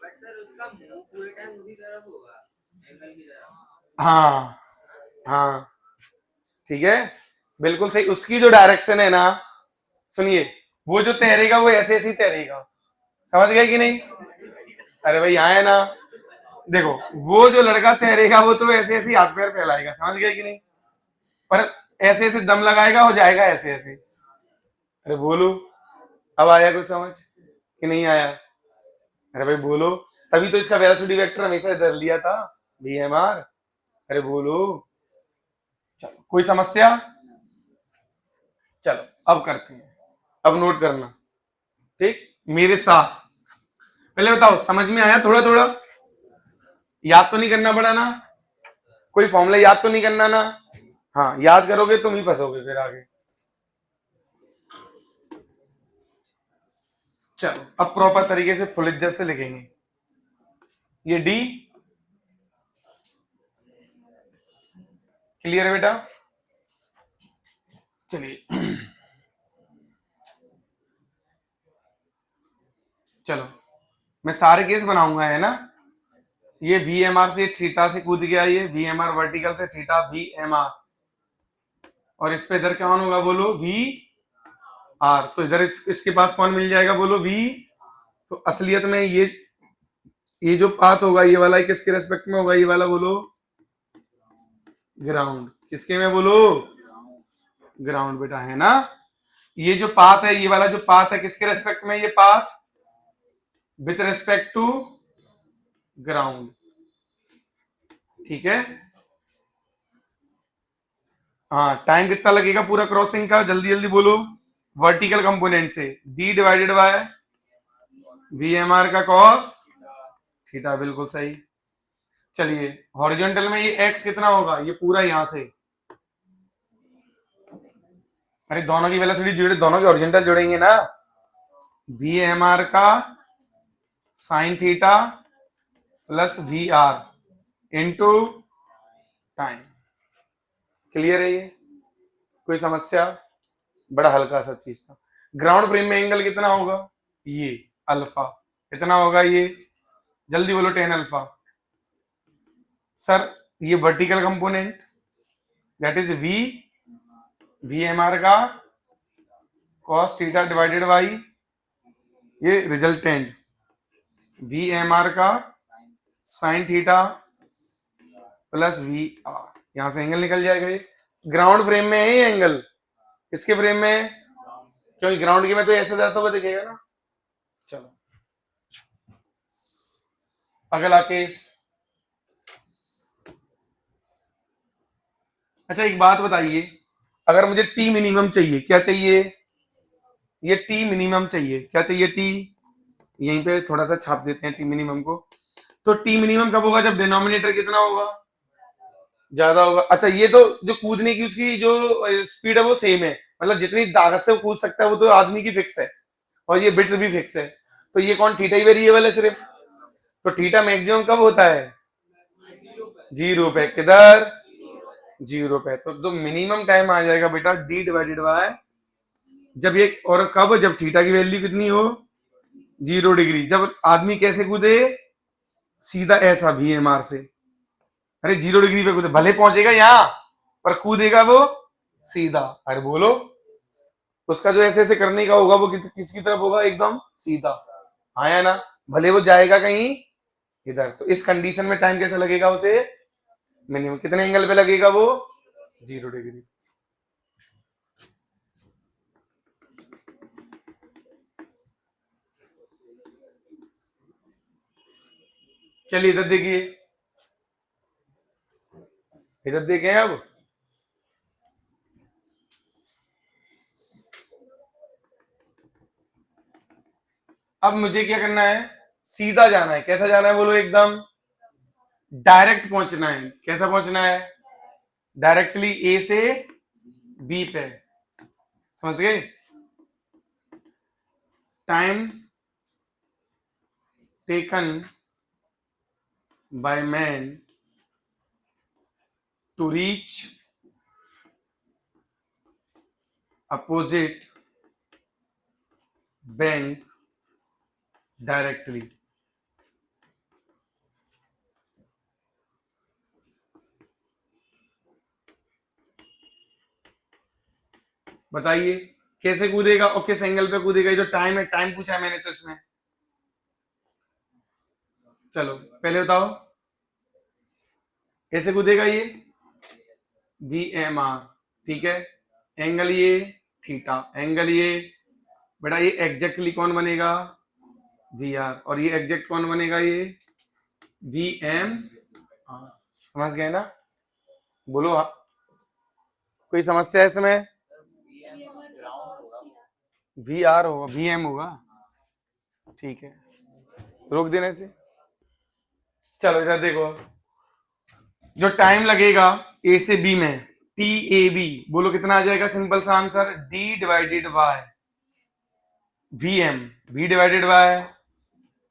Speaker 2: बट सर उसका मुंह पूरे टाइम उसी तरफ होगा, एंगल की तरफ,
Speaker 1: हाँ हाँ ठीक है बिल्कुल सही, उसकी जो डायरेक्शन है ना, सुनिए वो जो तैरेगा वो ऐसे ऐसे ही तैरेगा, समझ गए कि नहीं, अरे भाई आए ना, देखो वो जो लड़का तैरेगा वो तो ऐसे ऐसे हाथ पैर फैलाएगा, समझ गए कि नहीं, पर ऐसे ऐसे दम लगाएगा हो जाएगा ऐसे ऐसे, अरे बोलो, अब आया कुछ समझ कि नहीं आया, अरे भाई बोलो, तभी तो इसका वेलोसिटी वेक्टर हमेशा इधर लिया था वी एम आर, अरे बोलो। चलो कोई समस्या, चलो अब करते हैं, अब नोट करना ठीक मेरे साथ, पहले बताओ समझ में आया, थोड़ा थोड़ा याद तो नहीं करना पड़ा ना, कोई फॉर्मूला याद तो नहीं करना ना, हाँ याद करोगे तुम ही फंसोगे फिर आगे। चलो अब प्रॉपर तरीके से फुल इज्जत से लिखेंगे, ये डी क्लियर है बेटा, चलिए चलो मैं सारे केस बनाऊंगा है ना, ये वी एम आर से थीटा से कूद गया, ये वी एम आर वर्टिकल से थीटा वी एम आर, और इस पे इधर कौन होगा बोलो वी आर, तो इधर इसके पास कौन मिल जाएगा बोलो वी, तो असलियत में ये जो पाथ होगा ये वाला किसके रेस्पेक्ट में होगा, ये वाला बोलो ग्राउंड, किसके में बोलो ग्राउंड बेटा है ना, ये जो पाथ है ये वाला जो पाथ है किसके रेस्पेक्ट में, ये path with respect to ground, ठीक है, हाँ टाइम कितना लगेगा पूरा क्रॉसिंग का, जल्दी जल्दी बोलो, वर्टिकल कंपोनेंट से D divided by V M R का कॉस थीटा, बिल्कुल सही। चलिए हॉरिजॉन्टल में ये एक्स कितना होगा, ये पूरा यहां से, अरे दोनों की वेलोसिटी जुड़े, दोनों के हॉरिजॉन्टल जुड़ेंगे ना, वी एम आर का sine theta plus V R into time, clear है ये, कोई समस्या, बड़ा हल्का सा चीज था। ग्राउंड फ्रेम में एंगल कितना होगा, ये अल्फा कितना होगा, ये जल्दी बोलो 10 अल्फा, सर ये vertical component that is V M R का कॉस थीटा डिवाइडेड बाई ये रिजल्टेंट वी एम आर का sine theta plus V R, यहां से एंगल निकल जाएगा। ये ग्राउंड फ्रेम में है ये एंगल, किसके फ्रेम में है? क्योंकि ग्राउंड की में तो ऐसे जाता हुआ दिखेगा ना। चलो अगला केस। अच्छा एक बात बताइए, अगर मुझे टी मिनिमम चाहिए, क्या चाहिए? ये टी मिनिमम चाहिए, क्या चाहिए? टी, यहीं पे थोड़ा सा छाप देते हैं टी मिनिमम को। तो टी मिनिमम कब होगा? जब डिनोमिनेटर कितना होगा? ज्यादा होगा। अच्छा ये तो जो कूदने की उसकी जो स्पीड है वो सेम है, मतलब जितनी ताकत से वो कूद सकता है वो तो आदमी की फिक्स है, और ये बिट भी फिक्स है। तो ये कौन? थीटा ही वेरिएबल है सिर्फ। तो थीटा मैक्सिमम कब होता है? 0 पे। किधर? 0 पे। तो मिनिमम टाइम आ जाएगा बेटा डी डिवाइडेड बाय, जब ये, और कब? जब थीटा की वैल्यू कितनी हो? 0 डिग्री। जब आदमी कैसे कूदे? सीधा ऐसा VMR से। अरे 0 डिग्री पे कूदे, भले पहुंचेगा यहाँ पर कूदेगा वो सीधा। अरे बोलो, उसका जो ऐसे ऐसे करने का होगा वो किसकी तरफ होगा? एकदम सीधा। हाँ या ना? भले वो जाएगा कहीं इधर। तो इस कंडीशन में टाइम कैसा लगेगा उसे? मिनिमम। कितने एंगल पे लगेगा वो? 0 डिग्री। चलिए इधर देखिए, इधर देखें अब मुझे क्या करना है? सीधा जाना है। कैसा जाना है बोलो? एकदम डायरेक्ट पहुंचना है। कैसा पहुंचना है? डायरेक्टली ए से बी पे। समझ गए? Time taken by man to reach opposite bank directly. बताइए कैसे कूदेगा और किस एंगल पे कूदेगा? ये जो टाइम है, टाइम पूछा है मैंने तो इसमें। चलो पहले बताओ कैसे कूदेगा ये? VMR, ठीक है। एंगल ये थीटा, एंगल ये बेटा, ये एग्जैक्टली कौन बनेगा? VR। और ये एग्जैक्ट कौन बनेगा? ये VM। समझ गए ना? बोलो हाँ। कोई समस्या है इसमें? VR होगा, VM होगा, ठीक है। रोक देने से। चलो इधर देखो, जो टाइम लगेगा A से B में, TAB, बोलो कितना आ जाएगा? सिंपल सा answer, D divided by VM, V divided by,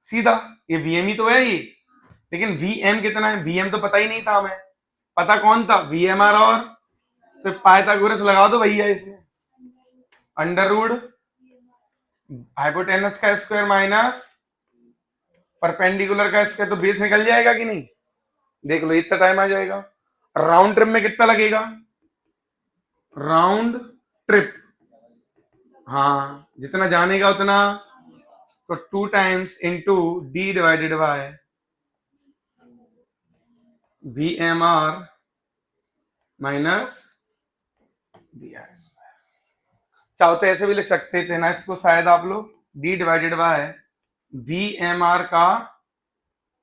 Speaker 1: सीधा ये VM ही तो है ये। लेकिन VM कितना है? VM तो पता ही नहीं था हमें। पता कौन था? VMR। और तो पाइथागोरस लगा दो भैया इसमें, अंडर रूट हाइपोटेनस का स्क्वायर माइनस परपेंडिकुलर का स्क्वायर, तो बेस निकल जाएगा कि नहीं? देख लो इतना टाइम आ जाएगा। राउंड ट्रिप में कितना लगेगा? राउंड ट्रिप, हाँ जितना जानेगा उतना, तो 2 times into D divided by VMR minus VR। चाहो तो ऐसे भी लिख सकते थे ना इसको शायद आप लोग, D डिवाइडेड बाय VMR का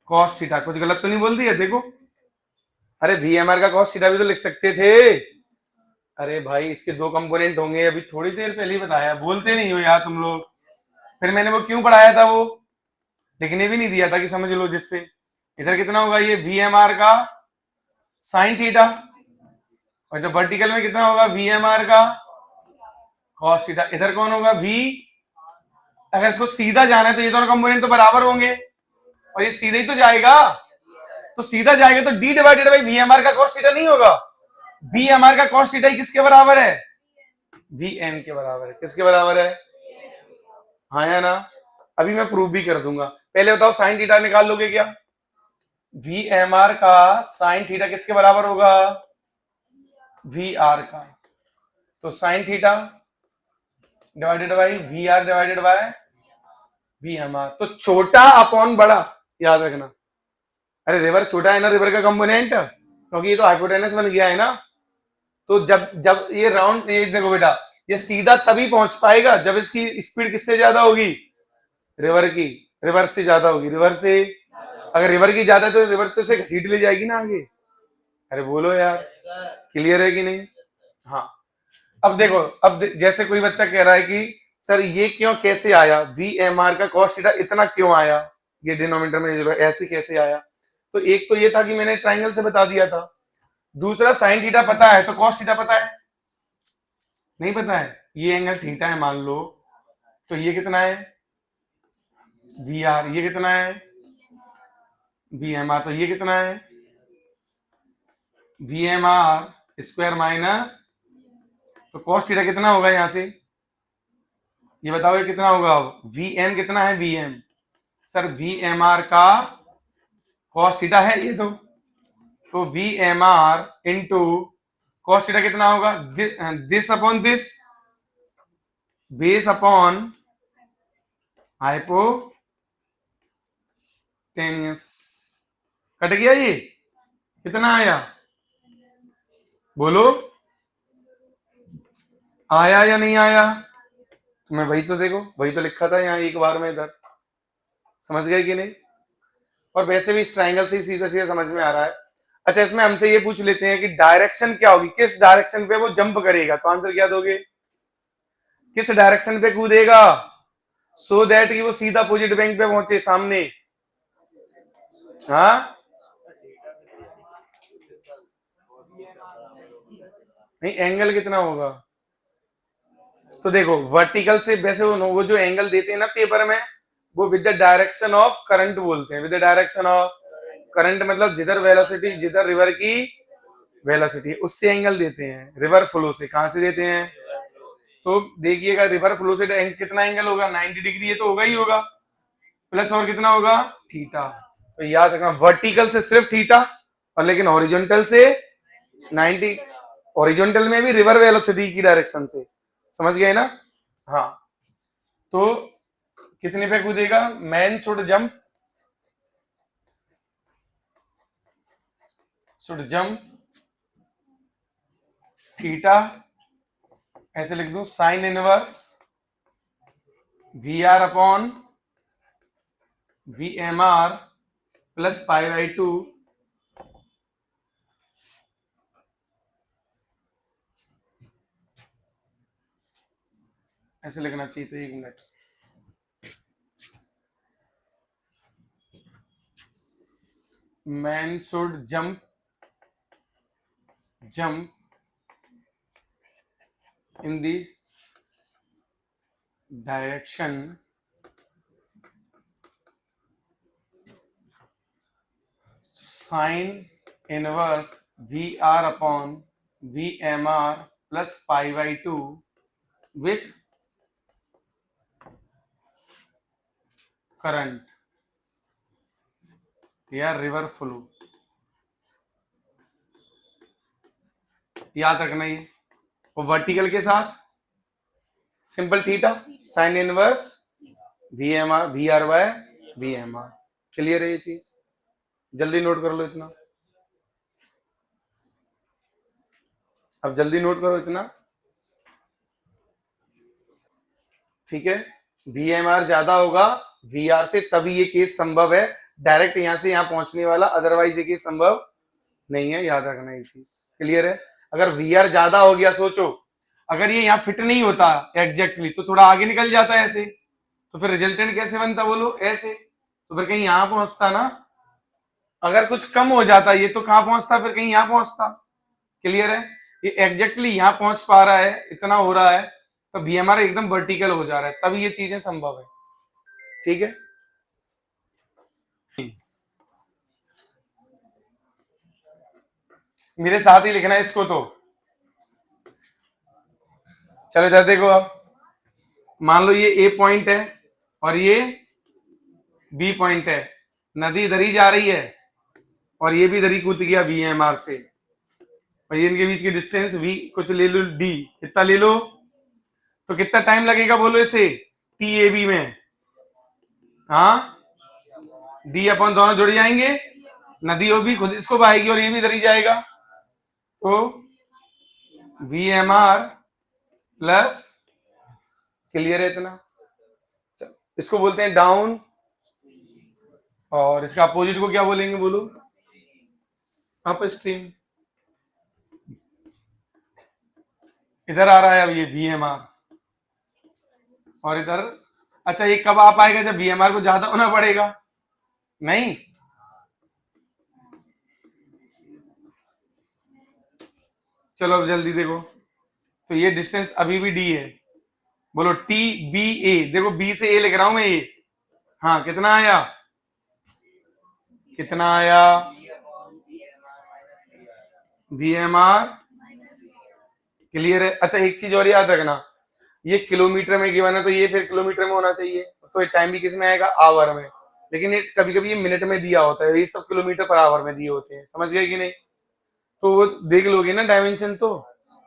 Speaker 1: कॉस थीटा। कुछ गलत तो नहीं बोल दिया? देखो, अरे VMR का कॉस थीटा भी तो लिख सकते थे। अरे भाई इसके 2 कंपोनेंट होंगे, अभी थोड़ी देर पहले ही बताया, बोलते नहीं हो यार तुम लोग। फिर मैंने वो क्यों पढ़ाया था? वो लिखने भी नहीं दिया था कि समझ लो जिससे। इधर कितना होगा? ये VMR का साइन थीटा, और जो वर्टिकल में कितना होगा? VMR का कॉस थीटा। इधर कौन होगा? V। अगर इसको सीधा जाना है तो ये दोनों कंपोनेंट तो बराबर होंगे, और ये सीधे ही तो जाएगा। तो सीधा जाएगा तो D डिवाइडेड बाई VMR का कॉस थीटा नहीं होगा? VMR का कॉस थीटा किसके बराबर है? VM के बराबर है। किसके बराबर है? हाँ या ना? अभी मैं प्रूव भी कर दूंगा। पहले बताओ साइन थीटा निकाल लोगे क्या? VMR का साइन थीटा किसके बराबर होगा? VR का। तो sine theta divided by VR divided by VMR। तो छोटा अपॉन बड़ा, याद रखना। अरे रिवर छोटा है ना, रिवर का कंपोनेंट, क्योंकि ये तो हाइपोटेनस बन गया है ना। तो जब जब ये राउंड, ये देखो बेटा, ये सीधा तभी पहुंच पाएगा जब इसकी स्पीड किससे ज्यादा होगी, रिवर की, रिवर्स से ज्यादा होगी, रिवर से। अगर रिवर की ज्यादा है तो रिवर तो से घसीट ले जाएगी ना आगे। अरे बोलो यार, क्लियर है कि नहीं? हाँ। अब देखो, जैसे कोई बच्चा कह रहा है कि सर ये क्यों कैसे आया, वी एम आर का कॉस थीटा इतना क्यों आया, ये डिनोमिनेटर में ऐसे कैसे आया? तो एक तो ये था कि मैंने ट्राइंगल से बता दिया था, दूसरा साइन थीटा पता है तो कॉस थीटा पता है, नहीं पता है? ये एंगल थीटा है मान लो, तो ये कितना है, वी आर, ये कितना है, वी एम आर, तो ये कितना है, V M R square minus, तो कॉस थीटा कितना होगा यहां से, ये बताओ ये कितना होगा? अब वी एम कितना है, V M, sir V M R का कॉस थीटा है ये, तो V M R into cos theta कितना होगा, this upon this, base upon hypotenuse. Cut गया ये, कितना आया बोलो, आया या नहीं आया? तो मैं वही तो देखो, वही तो लिखा था यहाँ एक बार में इधर, समझ गए कि नहीं? और वैसे भी इस ट्रायंगल से सीधा सीधा समझ में आ रहा है। अच्छा, इसमें हमसे ये पूछ लेते हैं कि डायरेक्शन क्या होगी, किस डायरेक्शन पे वो जंप करेगा, तो आंसर क्या दोगे, किस डायरेक्शन पे कूदेगा, सो दैट कि वो सीधा अपोजिट बैंक पे पहुंचे सामने। हाँ नहीं, एंगल कितना होगा, तो देखो वर्टिकल से वैसे वो जो एंगल देते हैं ना पेपर में, वो with the direction of current बोलते हैं, with the direction of current, मतलब जिधर वेलोसिटी, जिधर रिवर की वेलोसिटी उससे एंगल देते हैं, रिवर फ्लो से। कहां से देते हैं? तो देखिएगा रिवर फ्लो से कितना एंगल होगा, 90 डिग्री, ये तो होगा ही होगा, प्लस और कितना होगा, थीटा। तो याद रखना वर्टिकल से सिर्फ थीटा, और लेकिन हॉरिजॉन्टल से 90, हॉरिजॉन्टल में भी रिवर वेलोसिटी की डायरेक्शन से, समझ गए ना? हाँ, तो कितने पे कूदेगा, मैन शुड जंप थीटा, ऐसे लिख दूं, sine inverse V R upon V M R plus pi by 2, ऐसे लिखना चाहिए। तो 1 minute, man should jump in the direction sin inverse VR upon VMR plus pi by 2 with current या river flow. याद रखना ये, और वर्टिकल के साथ simple theta sine inverse V R by V M R. Clear है ये चीज? जल्दी नोट कर लो इतना, अब जल्दी नोट करो इतना, ठीक है? वी एम आर ज्यादा होगा वी आर से, तभी ये केस संभव है डायरेक्ट यहां से यहां पहुंचने वाला, अदरवाइज ये केस संभव नहीं है। याद रखना ये चीज, क्लियर है? अगर वी आर ज्यादा हो गया, सोचो अगर ये यहाँ फिट नहीं होता एग्जैक्टली तो थोड़ा आगे निकल जाता है ऐसे, तो फिर रिजल्टेंट कैसे बनता बोलो, ऐसे, तो फिर कहीं यहां पहुंचता ना। अगर कुछ कम हो जाता ये तो कहां पहुंचता, फिर कहीं यहां पहुंचता। क्लियर है? ये एग्जैक्टली यहां पहुंच पा रहा है, इतना हो रहा है, तो भी हमारा एकदम वर्टिकल हो जा रहा है, तभी ये चीजें संभव है। ठीक है? मेरे साथ ही लिखना है इसको। तो चलो इधर देखो, अब मान लो ये ए पॉइंट है और ये बी पॉइंट है, नदी इधर ही जा रही है और ये भी इधर ही कूद गया वी एम आर से, और ये इनके बीच की डिस्टेंस वी कुछ ले लो, डी कितना ले लो, तो कितना टाइम लगेगा बोलो इसे टी ए बी में? हाँ, डी अपन दोनों जुड़ जाएंगे, नदी वो भी खुद इसको बहाएगी और ये भी इधर ही जाएगा, तो VMR प्लस, क्लियर है इतना। इसको बोलते हैं डाउन, और इसका अपोजिट को क्या बोलेंगे, बोलो, अप स्ट्रीम। इधर आ रहा है अब ये VMR, और इधर, अच्छा ये कब आ पाएगा, जब VMR को ज्यादा होना पड़ेगा, नहीं, चलो अब जल्दी देखो, तो ये डिस्टेंस अभी भी D है, बोलो TBA, देखो B से A लिख रहा हूं मैं ये, हाँ कितना आया, कितना आया, VMR, क्लियर है। अच्छा एक चीज और याद रखना, ये किलोमीटर में गिवन है तो ये फिर किलोमीटर में होना चाहिए, तो ये टाइम भी किस में आएगा, आवर में, लेकिन ये कभी कभी ये मिनट में दिया होता है, ये सब किलोमीटर पर आवर में दिए होते हैं, समझ गए कि नहीं, तो वो देख लोगे ना डायमेंशन तो।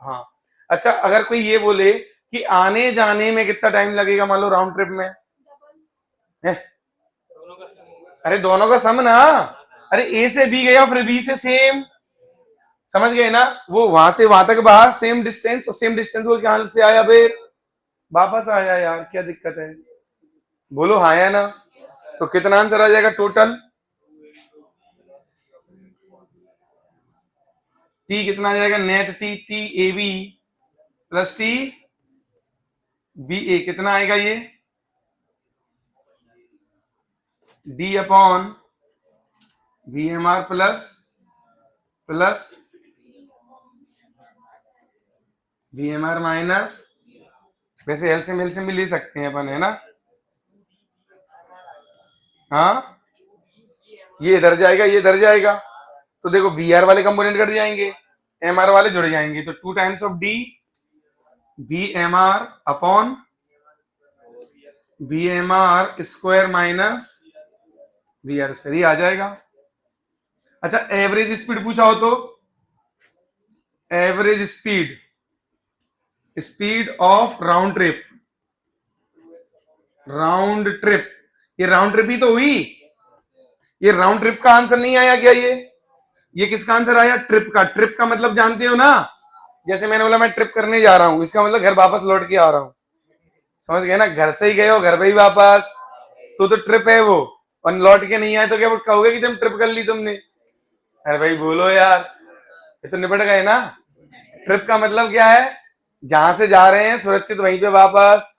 Speaker 1: हाँ, अच्छा अगर कोई ये बोले कि आने जाने में कितना टाइम लगेगा, मान लो राउंड ट्रिप में है? अरे दोनों का सम ना, अरे A से B गया फिर B से सेम, समझ गए ना, वो वहां से वहां तक बाहर सेम डिस्टेंस, और सेम डिस्टेंस वो कहां से आया, फिर वापस आया, यार क्या दिक्कत है, बोलो हाँ या ना। तो कितना आंसर आ जाएगा टोटल, T कितना आ जाएगा, नेट TAB प्लस TBA, कितना आएगा ये, D upon VMR plus VMR minus, वैसे एलसीएम भी ले सकते हैं अपन, है ना, हाँ, ये इधर जाएगा ये इधर जाएगा, तो देखो VR वाले कंपोनेंट कट जाएंगे, MR वाले जुड़ जाएंगे, तो 2 times of D VMR upon VMR square minus VR square, ये आ जाएगा। अच्छा एवरेज स्पीड पूछा हो तो, average speed of round trip, ये राउंड ट्रिप ही तो हुई, ये राउंड ट्रिप का आंसर नहीं आया क्या, ये किसका आंसर आया, ट्रिप का। ट्रिप का मतलब जानते हो ना, जैसे मैंने बोला मैं ट्रिप करने जा रहा हूं, इसका मतलब घर वापस लौट के आ रहा हूं, समझ गए ना, घर से ही गए हो घर पे ही वापस, तो ट्रिप है वो, और लौट के नहीं आए तो क्या कहोगे कि तुम ट्रिप कर ली तुमने, अरे भाई बोलो यार, ये तो निपट गए ना। ट्रिप का मतलब क्या है, जहां से जा रहे हैं सुरक्षित वहीं पे वापस,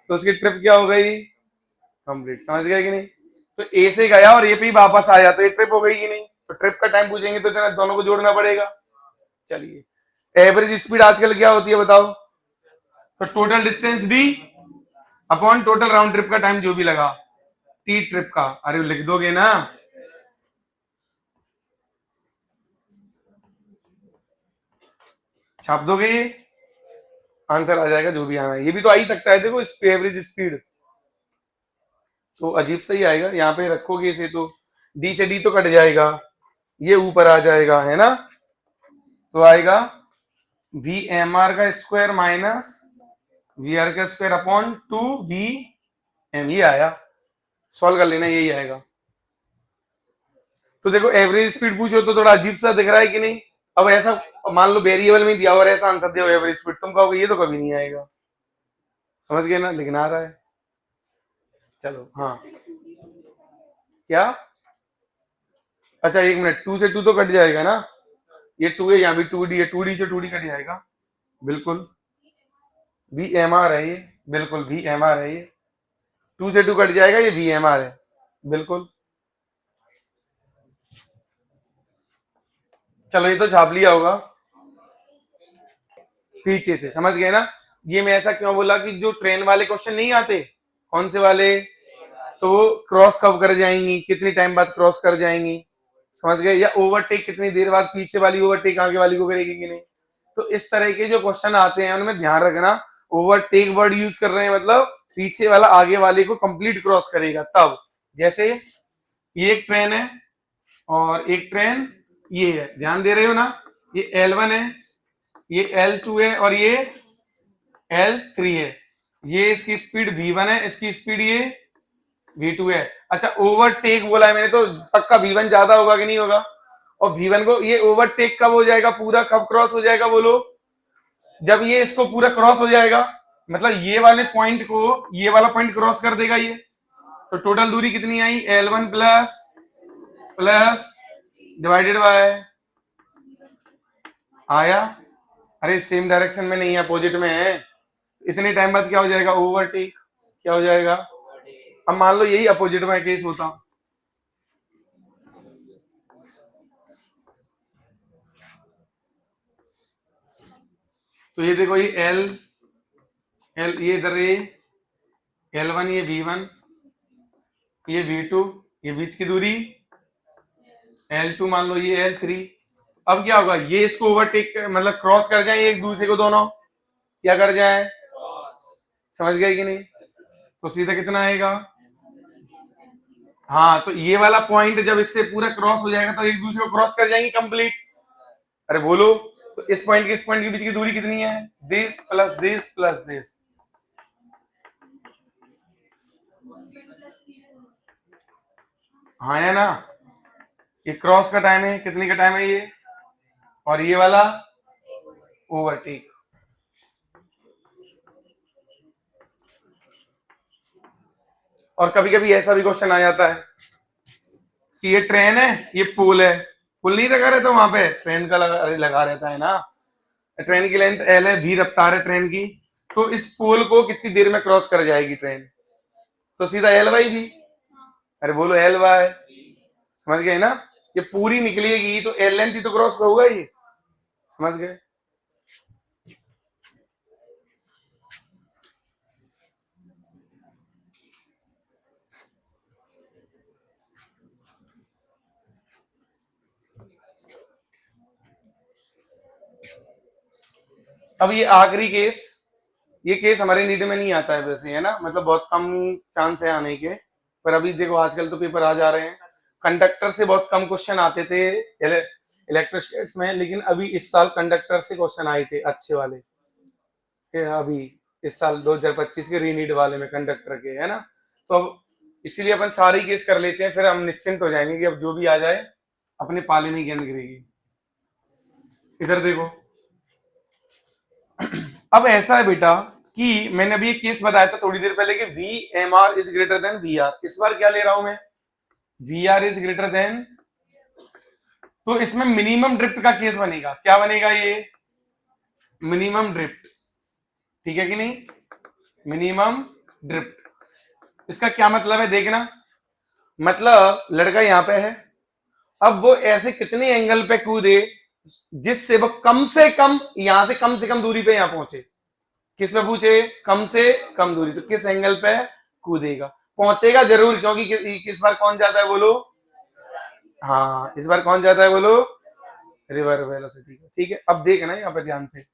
Speaker 1: तो उसकी ट्रिप क्या हो गई, कंप्लीट, समझ गए कि नहीं। तो ए से गया और ए पे ही वापस आया, तो ये ट्रिप हो गई कि नहीं, तो ट्रिप का टाइम पूछेंगे तो दोनों को जोड़ना पड़ेगा। चलिए एवरेज स्पीड आजकल क्या होती है बताओ, तो total distance D upon total round trip का टाइम जो भी लगा, T ट्रिप का, अरे लिख दोगे ना, छाप दोगे, ये आंसर आ जाएगा जो भी आना है, ये भी तो आ ही सकता है, देखो एवरेज स्पीड तो अजीब सा ही आएगा, यहाँ पे रखोगे इसे तो D से D तो कट जाएगा, ये ऊपर आ जाएगा, है ना, तो आएगा VMR का स्क्वायर माइनस VR का स्क्वायर अपॉन 2VM, ये आया, सॉल्व कर लेना, यही आएगा। तो देखो एवरेज स्पीड पूछो तो थोड़ा अजीब सा दिख रहा है कि नहीं, अब ऐसा मान लो वेरिएबल में दिया और ऐसा आंसर दिया एवरेज स्पीड, तुम कहोगे ये तो कभी नहीं आएगा, समझ गए ना, लिखना आ रहा है। चलो हाँ, क्या, अच्छा एक मिनट, 2 से 2 तो कट जाएगा ना, ये 2 है, यहाँ भी 2D है, 2D से 2D कट जाएगा, बिल्कुल VMR है ये, बिल्कुल VMR है ये, 2 से 2 कट जाएगा, ये VMR है, बिल्कुल। चलो ये तो छाप लिया होगा पीछे से, समझ गए ना। ये मैं ऐसा क्यों बोला कि जो ट्रेन वाले क्वेश्चन नहीं आते, कौन से वाले, तो वो क्रॉस कब कर जाएंगी, कितनी टाइम बाद क्रॉस कर जाएंगी, समझ गए, या ओवरटेक कितनी देर बाद पीछे वाली ओवरटेक आगे वाली को करेगी कि नहीं, तो इस तरह के जो क्वेश्चन आते हैं उनमें ध्यान रखना, ओवरटेक वर्ड यूज कर रहे हैं मतलब पीछे वाला आगे वाले को कंप्लीट क्रॉस करेगा तब, जैसे ये एक ट्रेन है और एक ट्रेन ये है, ध्यान दे रहे हो ना, ये L1 है, ये L2 है और ये L3 है, ये इसकी स्पीड V1 है, इसकी स्पीड ये V2 है। अच्छा ओवरटेक बोला है मैंने, तो पक्का V1 ज्यादा होगा कि नहीं होगा? और V1 को ये ओवरटेक कब हो जाएगा, पूरा कब क्रॉस हो जाएगा बोलो? जब ये इसको पूरा क्रॉस हो जाएगा, मतलब ये वाले पॉइंट को ये वाला पॉइंट क्रॉस कर देगा ये। तो टोटल दूरी कितनी आई? L1 plus plus divided by, आया? अरे सेम डायरेक्शन में नहीं है, अपोजिट में है। इतने टाइम बाद क्या हो जाएगा? ओवरटेक। क्या हो जाएगा? अब मान लो यही अपोजिट में केस होता, तो ये देखो, ये एल ये इधर L1, ये V1, ये V2, ये बीच की दूरी L2, मान लो ये L3। अब क्या होगा? ये इसको ओवरटेक मतलब क्रॉस कर जाए एक दूसरे को, दोनों क्या कर जाए? समझ गए कि नहीं? तो सीधा कितना आएगा? हाँ, तो ये वाला पॉइंट जब इससे पूरा क्रॉस हो जाएगा तो एक दूसरे को क्रॉस कर जाएंगे कंप्लीट। अरे बोलो, तो इस पॉइंट के इस पॉइंट के बीच की दूरी कितनी है? This plus this plus this. हाँ या ना? ये क्रॉस का टाइम है, कितने का टाइम है ये? और ये वाला ओवरटेक। और कभी कभी ऐसा भी क्वेश्चन आ जाता है कि ये ट्रेन है, ये पुल है, पुल नहीं लगा रहता वहां पे, ट्रेन का लगा रहता है ना। ट्रेन की लेंथ L है, V रफ्तार है ट्रेन की, तो इस पोल को कितनी देर में क्रॉस कर जाएगी ट्रेन? तो सीधा L बाई V। अरे बोलो L बाय, समझ गए ना? ये पूरी निकलेगी तो L लेंथ ही तो क्रॉस होगा ये, समझ गए? अब ये आखिरी केस, ये केस हमारे नीड में नहीं आता है वैसे, है ना, मतलब बहुत कम चांस है आने के, पर अभी देखो आजकल तो पेपर आ जा रहे हैं। कंडक्टर से बहुत कम क्वेश्चन आते थे इलेक्ट्रोस्टैटिक्स में, लेकिन अभी इस साल कंडक्टर से क्वेश्चन आए थे अच्छे वाले, अभी इस साल 2025 के रीनीड वाले में कंडक्टर के, है ना। तो अब इसीलिए अपन सारे केस कर लेते हैं, फिर हम निश्चिंत हो जाएंगे कि अब जो भी आ जाए अपने पाले में गेंद गिरेगी। इधर देखो, अब ऐसा है बेटा कि मैंने अभी एक केस बताया था थोड़ी देर पहले कि VMR is greater than VR। इस बार क्या ले रहा हूं मैं? VR इज ग्रेटर देन, तो इसमें मिनिमम ड्रिफ्ट का केस बनेगा। क्या बनेगा ये? मिनिमम ड्रिफ्ट, ठीक है कि नहीं? मिनिमम ड्रिफ्ट, इसका क्या मतलब है देखना, मतलब लड़का यहां पे है, अब वो ऐसे कितने एंगल पे कूदे जिससे वो कम से कम यहां से कम से कम दूरी पे यहां पहुंचे। किस पे पूछे? कम से कम दूरी, तो किस एंगल पे कूदेगा? पहुंचेगा जरूर, क्योंकि इस बार कौन जाता है बोलो? हाँ, इस बार कौन जाता है बोलो? रिवर वेलोसिटी का, ठीक है। अब देखना यहाँ पे ध्यान से,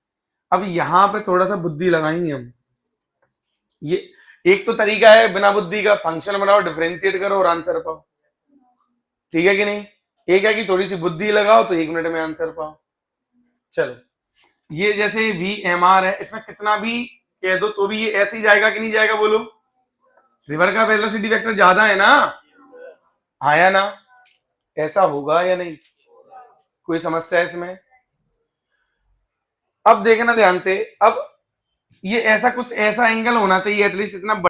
Speaker 1: अब यहाँ पे थोड़ा सा बुद्धि लगाएंगे हम। ये एक तो तरीका है बिना बुद्धि का, फंक्शन बनाओ, डिफरेंशिएट करो और आंसर पाओ, ठीक है कि नहीं? एक है कि थोड़ी सी बुद्धि लगाओ तो 1 मिनट में आंसर पाओ। चलो, ये जैसे VMR है, इसमें कितना भी कह दो तो भी ये ऐसे ही जाएगा कि नहीं जाएगा बोलो? रिवर का वेलोसिटी वेक्टर ज्यादा है ना, आया ना? ऐसा होगा या नहीं? कोई समस्या है इसमें? अब देखना ध्यान से, अब ये ऐसा कुछ ऐसा एंगल होना चाहिए एटलीस्ट इतना